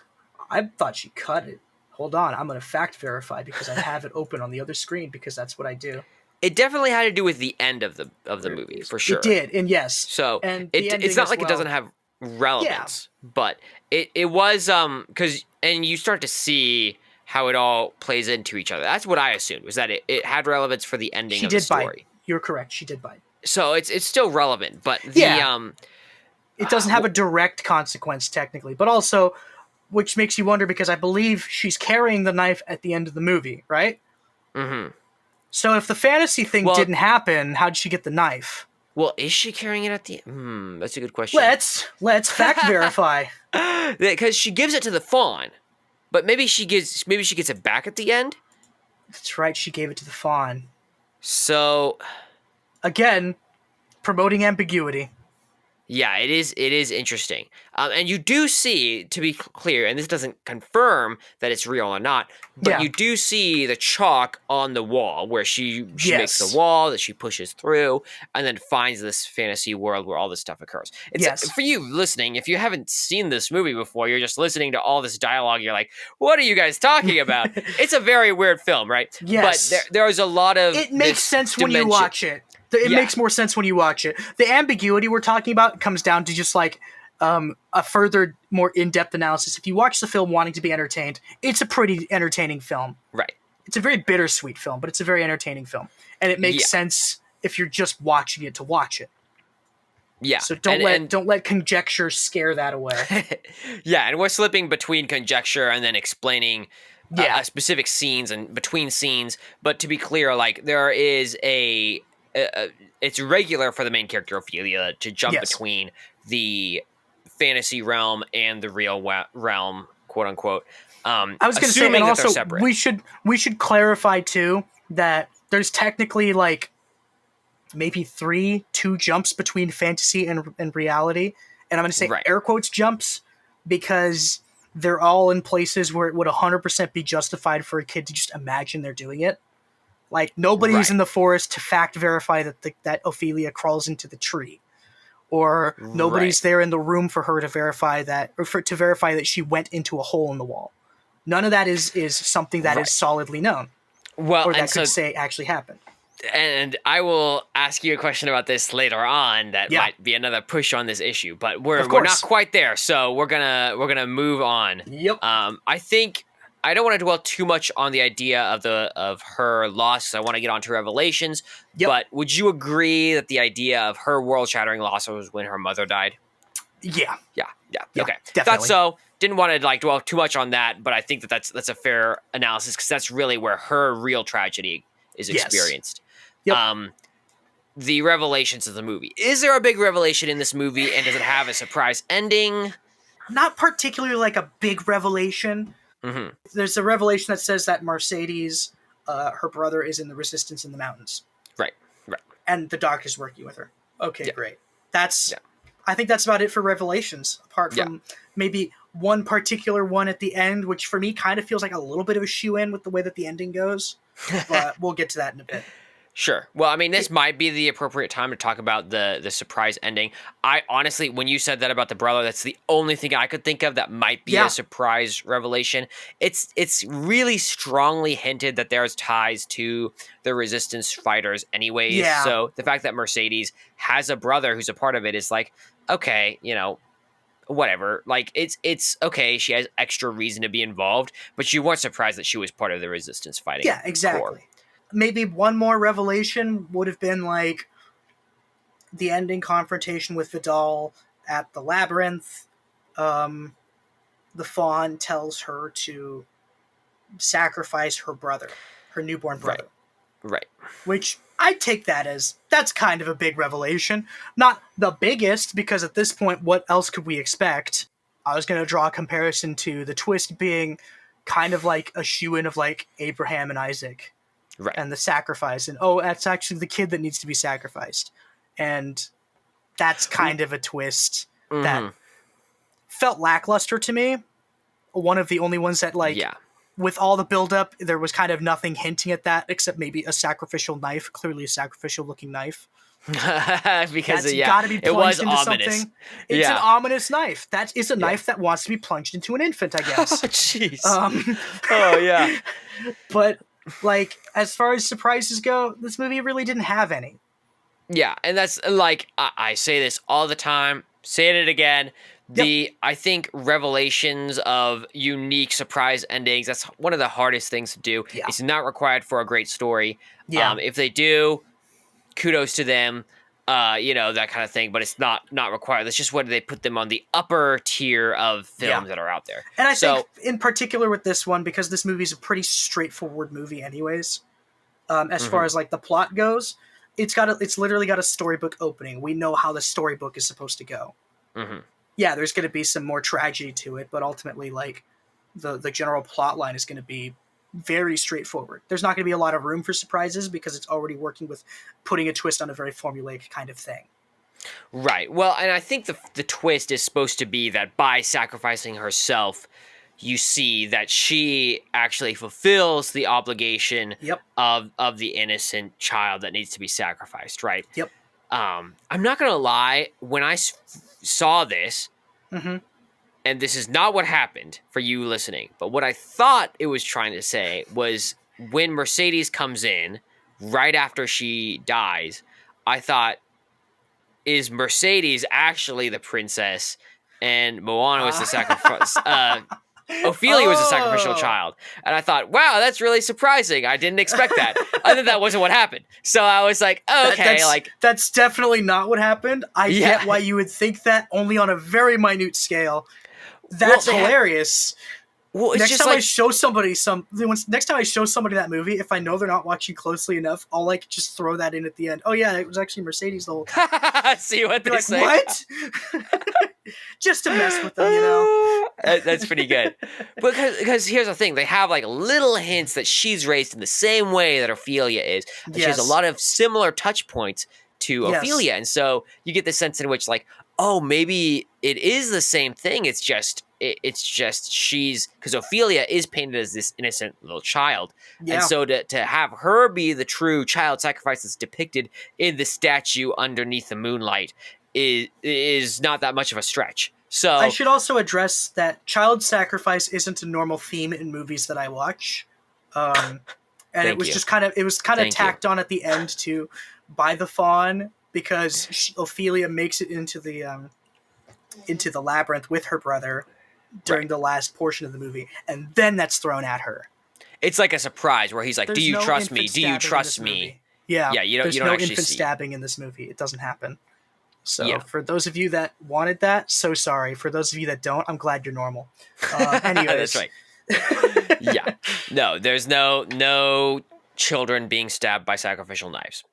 I thought she cut it. Hold on, I'm going to fact verify because I have it open on the other screen because that's what I do. It definitely had to do with the end of the movie, for sure. It did, and yes. So it's not like it doesn't have relevance, but it was because and you start to see how it all plays into each other. That's what I assumed, was that it had relevance for the ending of the story. Bite. You're correct. She did bite. So it's still relevant, but it doesn't have a direct consequence technically, but also, which makes you wonder because I believe she's carrying the knife at the end of the movie, right? Mm-hmm. So if the fantasy thing didn't happen, how did she get the knife? Well, is she carrying it at the? That's a good question. Let's fact verify. Because she gives it to the fawn, but maybe she gets it back at the end. That's right. She gave it to the fawn. So, again, promoting ambiguity. Yeah, it is interesting. And you do see, to be clear, and this doesn't confirm that it's real or not, but you do see the chalk on the wall where she makes the wall that she pushes through and then finds this fantasy world where all this stuff occurs. For you listening, if you haven't seen this movie before, you're just listening to all this dialogue, you're like, what are you guys talking about? It's a very weird film, right? Yes. But there is a lot of it makes sense when you watch it. It makes more sense when you watch it. The ambiguity we're talking about comes down to just like a further, more in-depth analysis. If you watch the film wanting to be entertained, it's a pretty entertaining film. Right. It's a very bittersweet film, but it's a very entertaining film. And it makes sense if you're just watching it to watch it. Yeah. So don't let conjecture scare that away. Yeah, and we're slipping between conjecture and then explaining specific scenes and between scenes. But to be clear, like there is it's regular for the main character Ofelia to jump between the fantasy realm and the real realm, quote unquote. I was going to say, and also we should clarify too that there's technically like maybe two jumps between fantasy and reality, and I'm going to say air quotes jumps because they're all in places where it would 100% be justified for a kid to just imagine they're doing it. Like, nobody's in the forest to fact verify that Ofelia crawls into the tree. Or nobody's there in the room for her to verify that, or to verify that she went into a hole in the wall. None of that is something that is solidly known. Well, or that could say actually happened. And I will ask you a question about this later on that might be another push on this issue, but we're not quite there, so we're gonna move on. Yep. I think I don't want to dwell too much on the idea of her loss. I want to get onto Revelations. Yep. But would you agree that the idea of her world-shattering loss was when her mother died? Yeah. Yeah. Okay. Definitely. Thought so. Didn't want to dwell too much on that, but I think that's a fair analysis because that's really where her real tragedy is experienced. Yep. The revelations of the movie. Is there a big revelation in this movie, and does it have a surprise ending? Not particularly like a big revelation. Mm-hmm. There's a revelation that says that Mercedes, her brother, is in the resistance in the mountains. Right. And the doctor's working with her. Okay, great. I think that's about it for revelations, apart from maybe one particular one at the end, which for me kind of feels like a little bit of a shoe-in with the way that the ending goes. But we'll get to that in a bit. Sure. Well, I mean, this might be the appropriate time to talk about the surprise ending. I honestly, when you said that about the brother, that's the only thing I could think of that might be a surprise revelation. It's really strongly hinted that there's ties to the Resistance fighters anyways. Yeah. So the fact that Mercedes has a brother who's a part of it is like, okay, you know, whatever. Like, it's okay. She has extra reason to be involved, but you weren't surprised that she was part of the Resistance fighting. Yeah, exactly. Corps. Maybe one more revelation would have been like the ending confrontation with Vidal at the Labyrinth. The Fawn tells her to sacrifice her brother, her newborn brother. Right. Which I take that as, that's kind of a big revelation. Not the biggest, because at this point, what else could we expect? I was going to draw a comparison to the twist being kind of like a shoe-in of like Abraham and Isaac. Right. And the sacrifice. And, that's actually the kid that needs to be sacrificed. And that's kind of a twist that felt lackluster to me. One of the only ones that, like, with all the build-up, there was kind of nothing hinting at that, except maybe a sacrificial knife, clearly a sacrificial-looking knife. Because gotta be it was into ominous. Something. It's an ominous knife. That is a knife that wants to be plunged into an infant, I guess. Jeez. Oh, yeah. But... like, as far as surprises go, this movie really didn't have any. Yeah, and that's, like, I say this all the time, saying it again, I think revelations of unique surprise endings, that's one of the hardest things to do. Yeah. It's not required for a great story. Yeah. If they do, kudos to them, that kind of thing, but it's not required. That's just whether they put them on the upper tier of films that are out there. And I think, in particular with this one, because this movie is a pretty straightforward movie anyways, as far as, like, the plot goes, it's literally got a storybook opening. We know how the storybook is supposed to go. Yeah, there's going to be some more tragedy to it, but ultimately, like, the general plot line is going to be very straightforward. There's not going to be a lot of room for surprises because it's already working with putting a twist on a very formulaic kind of thing. Right. Well, and I think the twist is supposed to be that by sacrificing herself, you see that she actually fulfills the obligation of the innocent child that needs to be sacrificed, right? Yep. I'm not going to lie, when I saw this, and this is not what happened for you listening, but what I thought it was trying to say was when Mercedes comes in right after she dies, I thought, is Mercedes actually the princess and Moana was the sacrifice? Ophelia was a sacrificial child. And I thought, wow, that's really surprising. I didn't expect that. And then that wasn't what happened. So I was like, okay. That's definitely not what happened. I get why you would think that, only on a very minute scale. That's hilarious. Well, it's next just time like, I show somebody that movie, if I know they're not watching closely enough, I'll like just throw that in at the end. Oh yeah, it was actually Mercedes the whole time. See what they like, say. What? Just to mess with them, you know. That's pretty good. Because here's the thing, they have like little hints that she's raised in the same way that Ophelia is. And she has a lot of similar touch points to Ophelia, and so you get the sense in which, like, oh, maybe it is the same thing. It's just she's, because Ophelia is painted as this innocent little child, and so to have her be the true child sacrifice that's depicted in the statue underneath the moonlight is not that much of a stretch. So I should also address that child sacrifice isn't a normal theme in movies that I watch, and it was just kind of tacked on at the end too by the Fawn, because Ophelia makes it into the labyrinth with her brother during the last portion of the movie, and then that's thrown at her. It's like a surprise where he's like, "Do you trust me? Do you trust me?" Yeah, you don't no actually infant see stabbing in this movie. It doesn't happen. So for those of you that wanted that, so sorry. For those of you that don't, I'm glad you're normal. Anyways. That's right. No, there's no children being stabbed by sacrificial knives.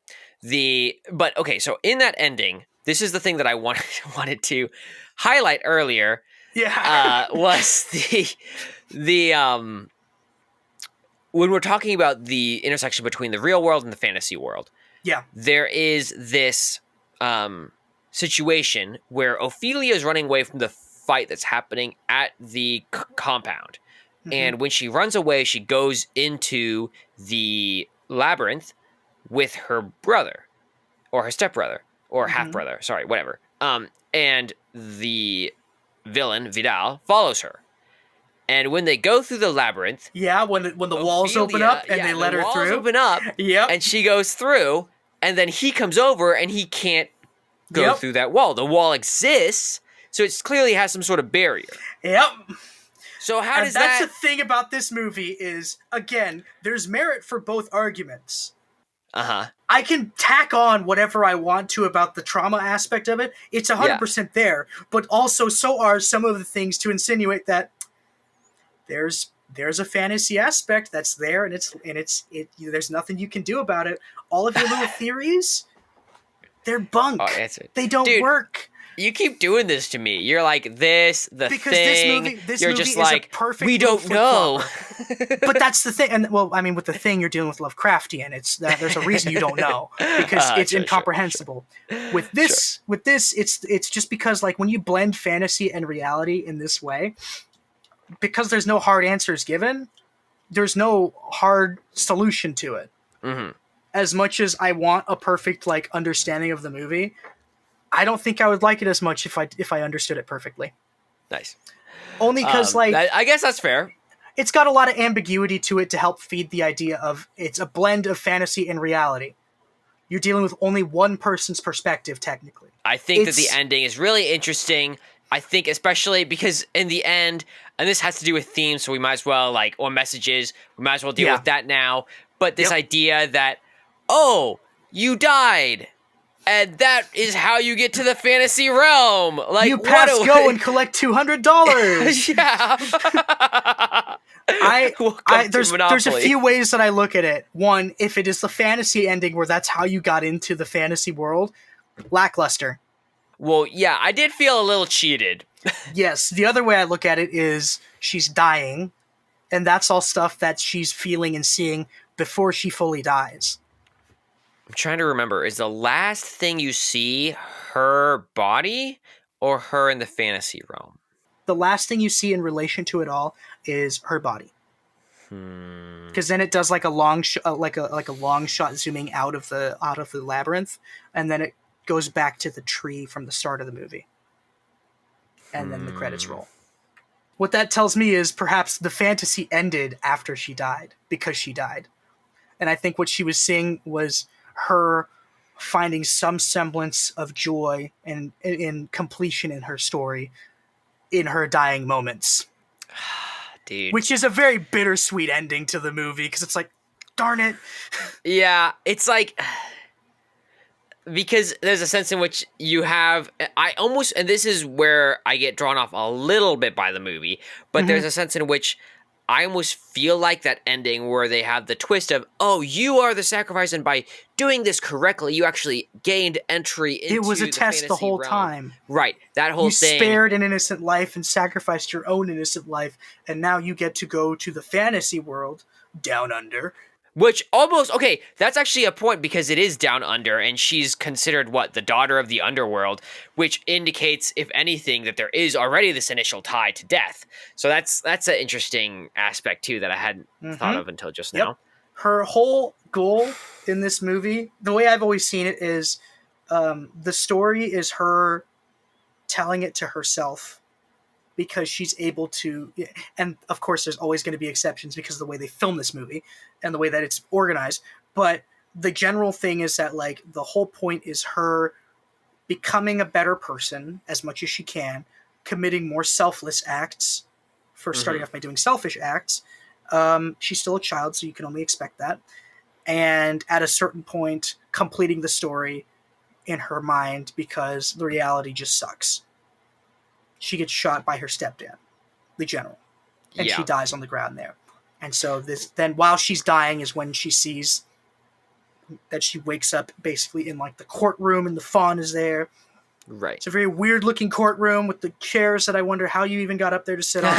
But okay, so in that ending, this is the thing that I wanted to highlight earlier. Was the when we're talking about the intersection between the real world and the fantasy world. There is this situation where Ophelia is running away from the fight that's happening at the compound. Mhm. And when she runs away, she goes into the labyrinth with her brother or her stepbrother or half brother. Sorry, whatever. And the villain, Vidal, follows her. And when they go through the labyrinth, Yeah, when the walls open Ophelia- up and yeah, they let the her walls through. open up, Yep. and she goes through, and then he comes over and he can't go Yep. through that wall. The wall exists, so it clearly has some sort of barrier. Yep. So how And does that's that? the thing about this movie is, again, there's merit for both arguments. I can tack on whatever I want to about the trauma aspect of it. It's 100% there, but also so are some of the things to insinuate that there's a fantasy aspect that's there, and there's nothing you can do about it. All of your little theories, they're bunk. They don't work. You keep doing this to me. You're like this, the Because thing. this You're movie just is like, a perfect we don't know. But that's the thing, and well, I mean, with the thing, you're dealing with Lovecraftian. It's there's a reason you don't know because it's incomprehensible. With this, it's just because like when you blend fantasy and reality in this way, because there's no hard answers given, there's no hard solution to it. Mm-hmm. As much as I want a perfect like understanding of the movie, I don't think I would like it as much if I understood it perfectly. Nice. Only because I guess that's fair. It's got a lot of ambiguity to it to help feed the idea of it's a blend of fantasy and reality. You're dealing with only one person's perspective, technically. I think that the ending is really interesting. I think especially because in the end, and this has to do with themes, so we might as well or messages, we might as well deal with that now. But this idea that, oh, you died. And that is how you get to the fantasy realm. Like you pass go and collect $200. Yeah. There's a few ways that I look at it. One, if it is the fantasy ending where that's how you got into the fantasy world, lackluster. Well, yeah, I did feel a little cheated. Yes. The other way I look at it is she's dying, and that's all stuff that she's feeling and seeing before she fully dies. I'm trying to remember. Is the last thing you see her body or her in the fantasy realm? The last thing you see in relation to it all is her body. Because then it does like a long like a long shot zooming out of the labyrinth, and then it goes back to the tree from the start of the movie, and then the credits roll. What that tells me is perhaps the fantasy ended after she died, because she died, and I think what she was seeing was her finding some semblance of joy and in completion in her story in her dying moments. Dude. Which is a very bittersweet ending to the movie, because it's like, darn it. Yeah, it's like, because there's a sense in which you have, and this is where I get drawn off a little bit by the movie, but there's a sense in which I almost feel like that ending where they have the twist of, oh, you are the sacrifice, and by doing this correctly, you actually gained entry into it was a test the whole realm. time. Right, that whole thing. You spared an innocent life and sacrificed your own innocent life, and now you get to go to the fantasy world, down under. Which almost, okay, that's actually a point, because it is down under, and she's considered, the daughter of the underworld, which indicates, if anything, that there is already this initial tie to death. So that's an interesting aspect, too, that I hadn't thought of until just now. Her whole goal in this movie, the way I've always seen it, is the story is her telling it to herself, because she's able to, and of course there's always going to be exceptions because of the way they film this movie and the way that it's organized, but the general thing is that the whole point is her becoming a better person as much as she can, committing more selfless acts, first starting off by doing selfish acts. She's still a child, so you can only expect that, and at a certain point completing the story in her mind, because the reality just sucks. She gets shot by her stepdad, the general, and she dies on the ground there. And so then while she's dying is when she sees that she wakes up basically in the courtroom, and the fawn is there. Right. It's a very weird looking courtroom with the chairs that I wonder how you even got up there to sit on.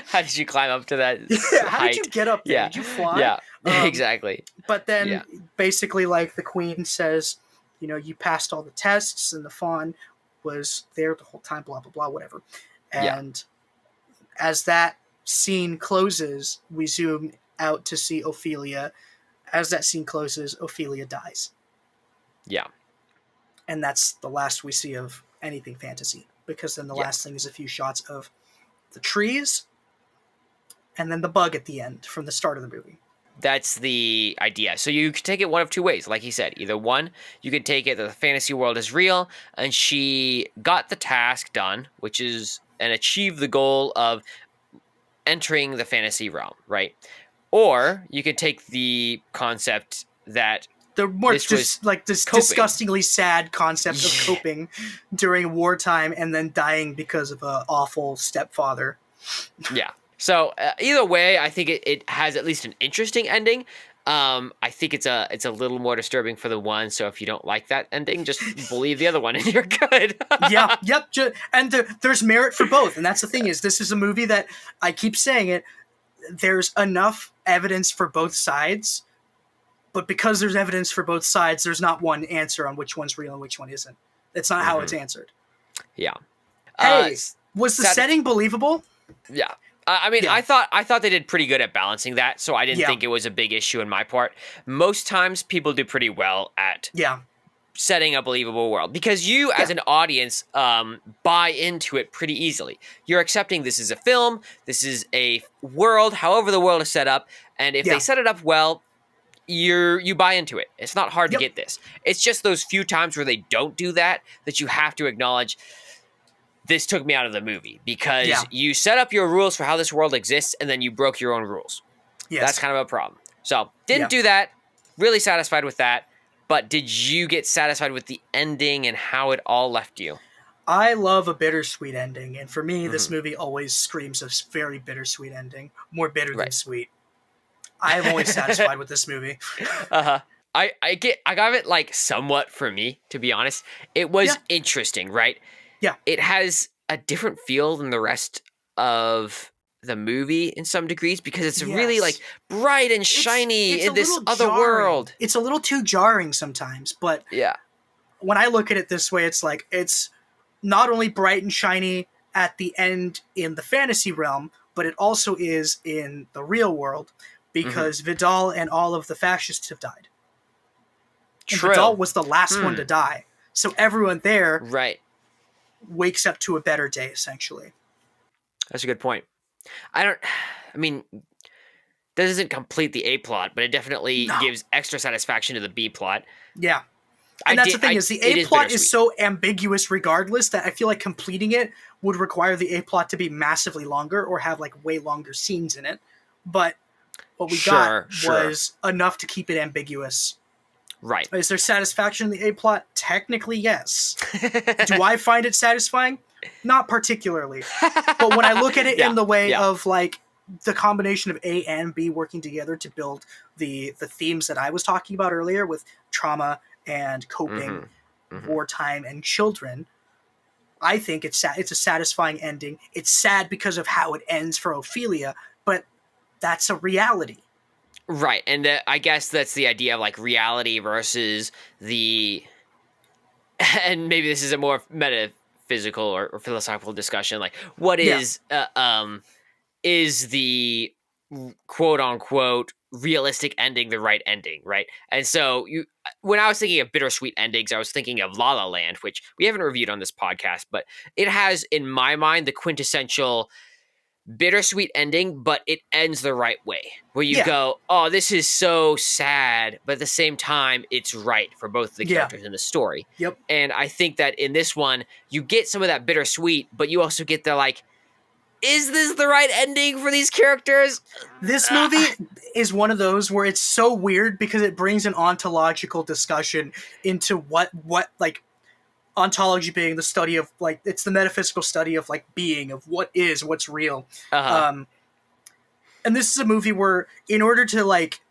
How did you climb up to that height? How did you get up there? Yeah. Did you fly? Yeah, exactly. But then basically the queen says, you passed all the tests, and the fawn was there the whole time, blah, blah, blah, whatever. Yeah. And as that scene closes, we zoom out to see Ofelia. As that scene closes, Ofelia dies. Yeah. And that's the last we see of anything fantasy, because then the last thing is a few shots of the trees and then the bug at the end from the start of the movie. That's the idea. So you could take it one of two ways, like he said. Either one, you could take it that the fantasy world is real and she got the task done, which is and achieved the goal of entering the fantasy realm, right? Or you could take the concept that The more this was this coping. disgustingly sad concept of coping during wartime and then dying because of an awful stepfather. Yeah. So either way, I think it has at least an interesting ending. I think it's a little more disturbing for the one. So if you don't like that ending, just believe the other one and you're good. Yeah, yep. And there's merit for both. And that's the thing is, this is a movie that, I keep saying it, there's enough evidence for both sides. But because there's evidence for both sides, there's not one answer on which one's real and which one isn't. That's not how it's answered. Yeah. Hey, was the setting believable? Yeah. I mean, Yeah. I thought they did pretty good at balancing that, so I didn't think it was a big issue in my part. Most times, people do pretty well at setting a believable world because you, as an audience, buy into it pretty easily. You're accepting this is a film, this is a world, however the world is set up, and if they set it up well, you buy into it. It's not hard to get this. It's just those few times where they don't do that you have to acknowledge. This took me out of the movie because you set up your rules for how this world exists and then you broke your own rules. Yes. That's kind of a problem. So, didn't do that. Really satisfied with that. But did you get satisfied with the ending and how it all left you? I love a bittersweet ending. And for me, this movie always screams a very bittersweet ending. More bitter than sweet. I am always satisfied with this movie. I got it like somewhat for me, to be honest. It was interesting, right? Yeah. It has a different feel than the rest of the movie in some degrees because it's really like bright and shiny it's in this other jarring. world. It's a little too jarring sometimes, but when I look at it this way, it's like it's not only bright and shiny at the end in the fantasy realm, but it also is in the real world because Vidal and all of the fascists have died. True. And Vidal was the last one to die. So everyone there wakes up to a better day, essentially. That's a good point. I mean, this doesn't complete the A plot, but it definitely gives extra satisfaction to the B plot. Yeah. And that's the thing is the A plot is so ambiguous regardless that I feel like completing it would require the A plot to be massively longer or have like way longer scenes in it. But what we got was enough to keep it ambiguous. Right. Is there satisfaction in the A plot? Technically, yes. Do I find it satisfying? Not particularly. But when I look at it in the way of like the combination of A and B working together to build the themes that I was talking about earlier with trauma and coping, wartime and children, I think it's a satisfying ending. It's sad because of how it ends for Ofelia, but that's a reality. Right, and I guess that's the idea of like reality versus the, and maybe this is a more metaphysical or philosophical discussion. Like, what is the quote unquote realistic ending the right ending, right? And so when I was thinking of bittersweet endings, I was thinking of La La Land, which we haven't reviewed on this podcast, but it has in my mind the quintessential bittersweet ending, but it ends the right way where you go, oh, this is so sad, but at the same time it's right for both the characters in the story. And I think that in this one you get some of that bittersweet, but you also get the like, is this the right ending for these characters? This movie is one of those where it's so weird because it brings an ontological discussion into what like ontology being the study of like, it's the metaphysical study of like being, of what is, what's real. And this is a movie where in order to like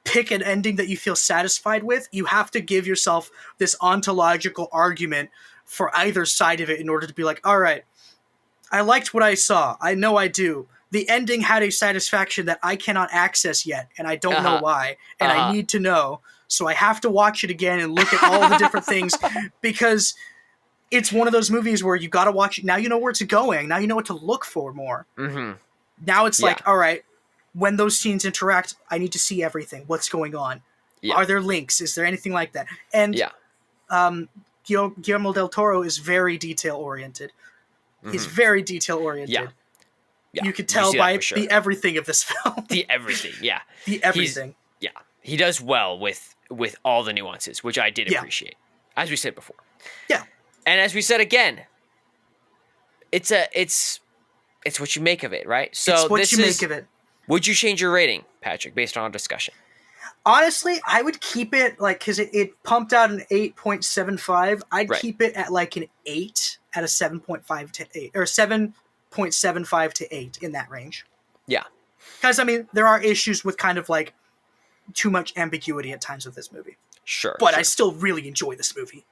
pick an ending that you feel satisfied with, you have to give yourself this ontological argument for either side of it in order to be like, all right, I liked what I saw. I know I do. The ending had a satisfaction that I cannot access yet, and I don't know why, and I need to know. So I have to watch it again and look at all the different things because it's one of those movies where you got to watch it. Now you know where it's going. Now you know what to look for more. Mm-hmm. Now it's like, all right, when those scenes interact, I need to see everything. What's going on? Yeah. Are there links? Is there anything like that? And Guillermo Del Toro is very detail-oriented. He's very detail-oriented. Yeah. You could tell by sure. the everything of this film. The everything, yeah. The everything. He does well with all the nuances, which I did appreciate, as we said before. Yeah. And as we said again, it's what you make of it, right? So it's what you make of it. Would you change your rating, Patrick, based on our discussion? Honestly, I would keep it like, because it pumped out an 8.75. I'd keep it at like an 8 at a 7.5 to 8, or 7.75 to 8 in that range. Yeah. Because, I mean, there are issues with kind of like too much ambiguity at times with this movie. Sure. But I still really enjoy this movie.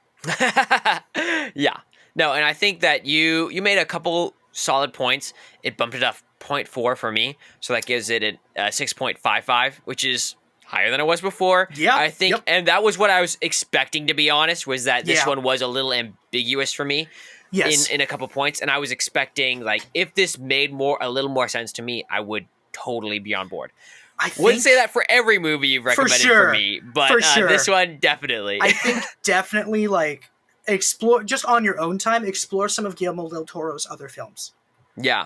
Yeah. No, and I think that you made a couple solid points. It bumped it up 0.4 for me, so that gives it a 6.55, which is higher than it was before. Yeah, I think, and that was what I was expecting, to be honest, was that this one was a little ambiguous for me. Yes. In a couple points, and I was expecting, like, if this made a little more sense to me, I would totally be on board. I wouldn't say that for every movie you've recommended for me, but this one definitely. I think definitely, like, explore, just on your own time, explore some of Guillermo Del Toro's other films. Yeah.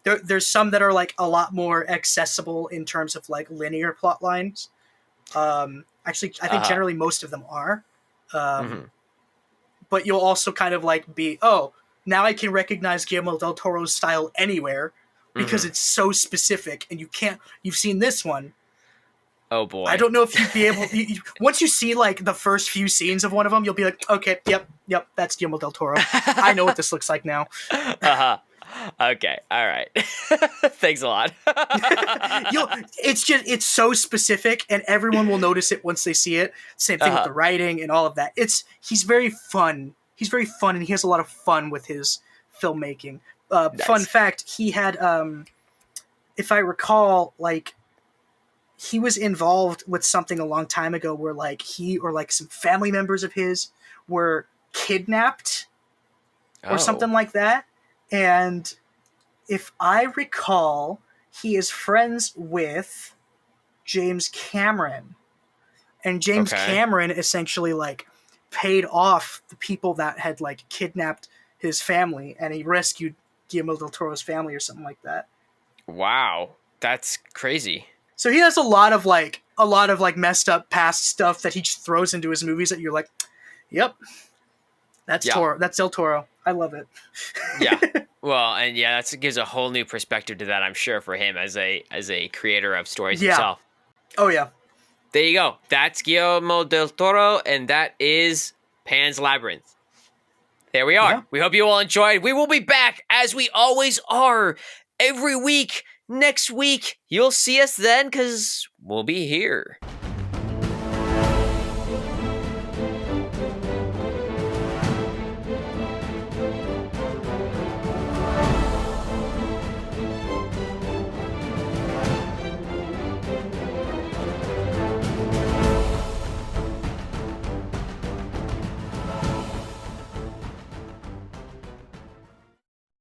There's some that are like a lot more accessible in terms of like linear plot lines. Actually, I think generally most of them are. But you'll also kind of like be, oh, now I can recognize Guillermo Del Toro's style anywhere because it's so specific, and you've seen this one. Oh boy. I don't know if you'd be able, once you see like the first few scenes of one of them, you'll be like, okay, yep, that's Guillermo Del Toro. I know what this looks like now. Okay, all right. Thanks a lot. It's so specific, and everyone will notice it once they see it. Same thing with the writing and all of that. He's very fun. He's very fun, and he has a lot of fun with his filmmaking. Nice. Fun fact, he had, if I recall, like, he was involved with something a long time ago where like he or like some family members of his were kidnapped or something like that. And if I recall, he is friends with James Cameron. And James Cameron essentially like paid off the people that had like kidnapped his family, and he rescued Guillermo del Toro's family or something like that. Wow, that's crazy. So he has a lot of messed up past stuff that he just throws into his movies that you're like, yep, that's Toro. That's Del Toro. I love it. Yeah. Well, and that gives a whole new perspective to that, I'm sure, for him as a creator of stories himself. Oh yeah. There you go. That's Guillermo Del Toro, and that is Pan's Labyrinth. There we are. Yeah. We hope you all enjoyed. We will be back, as we always are, every week. Next week, you'll see us then, because we'll be here.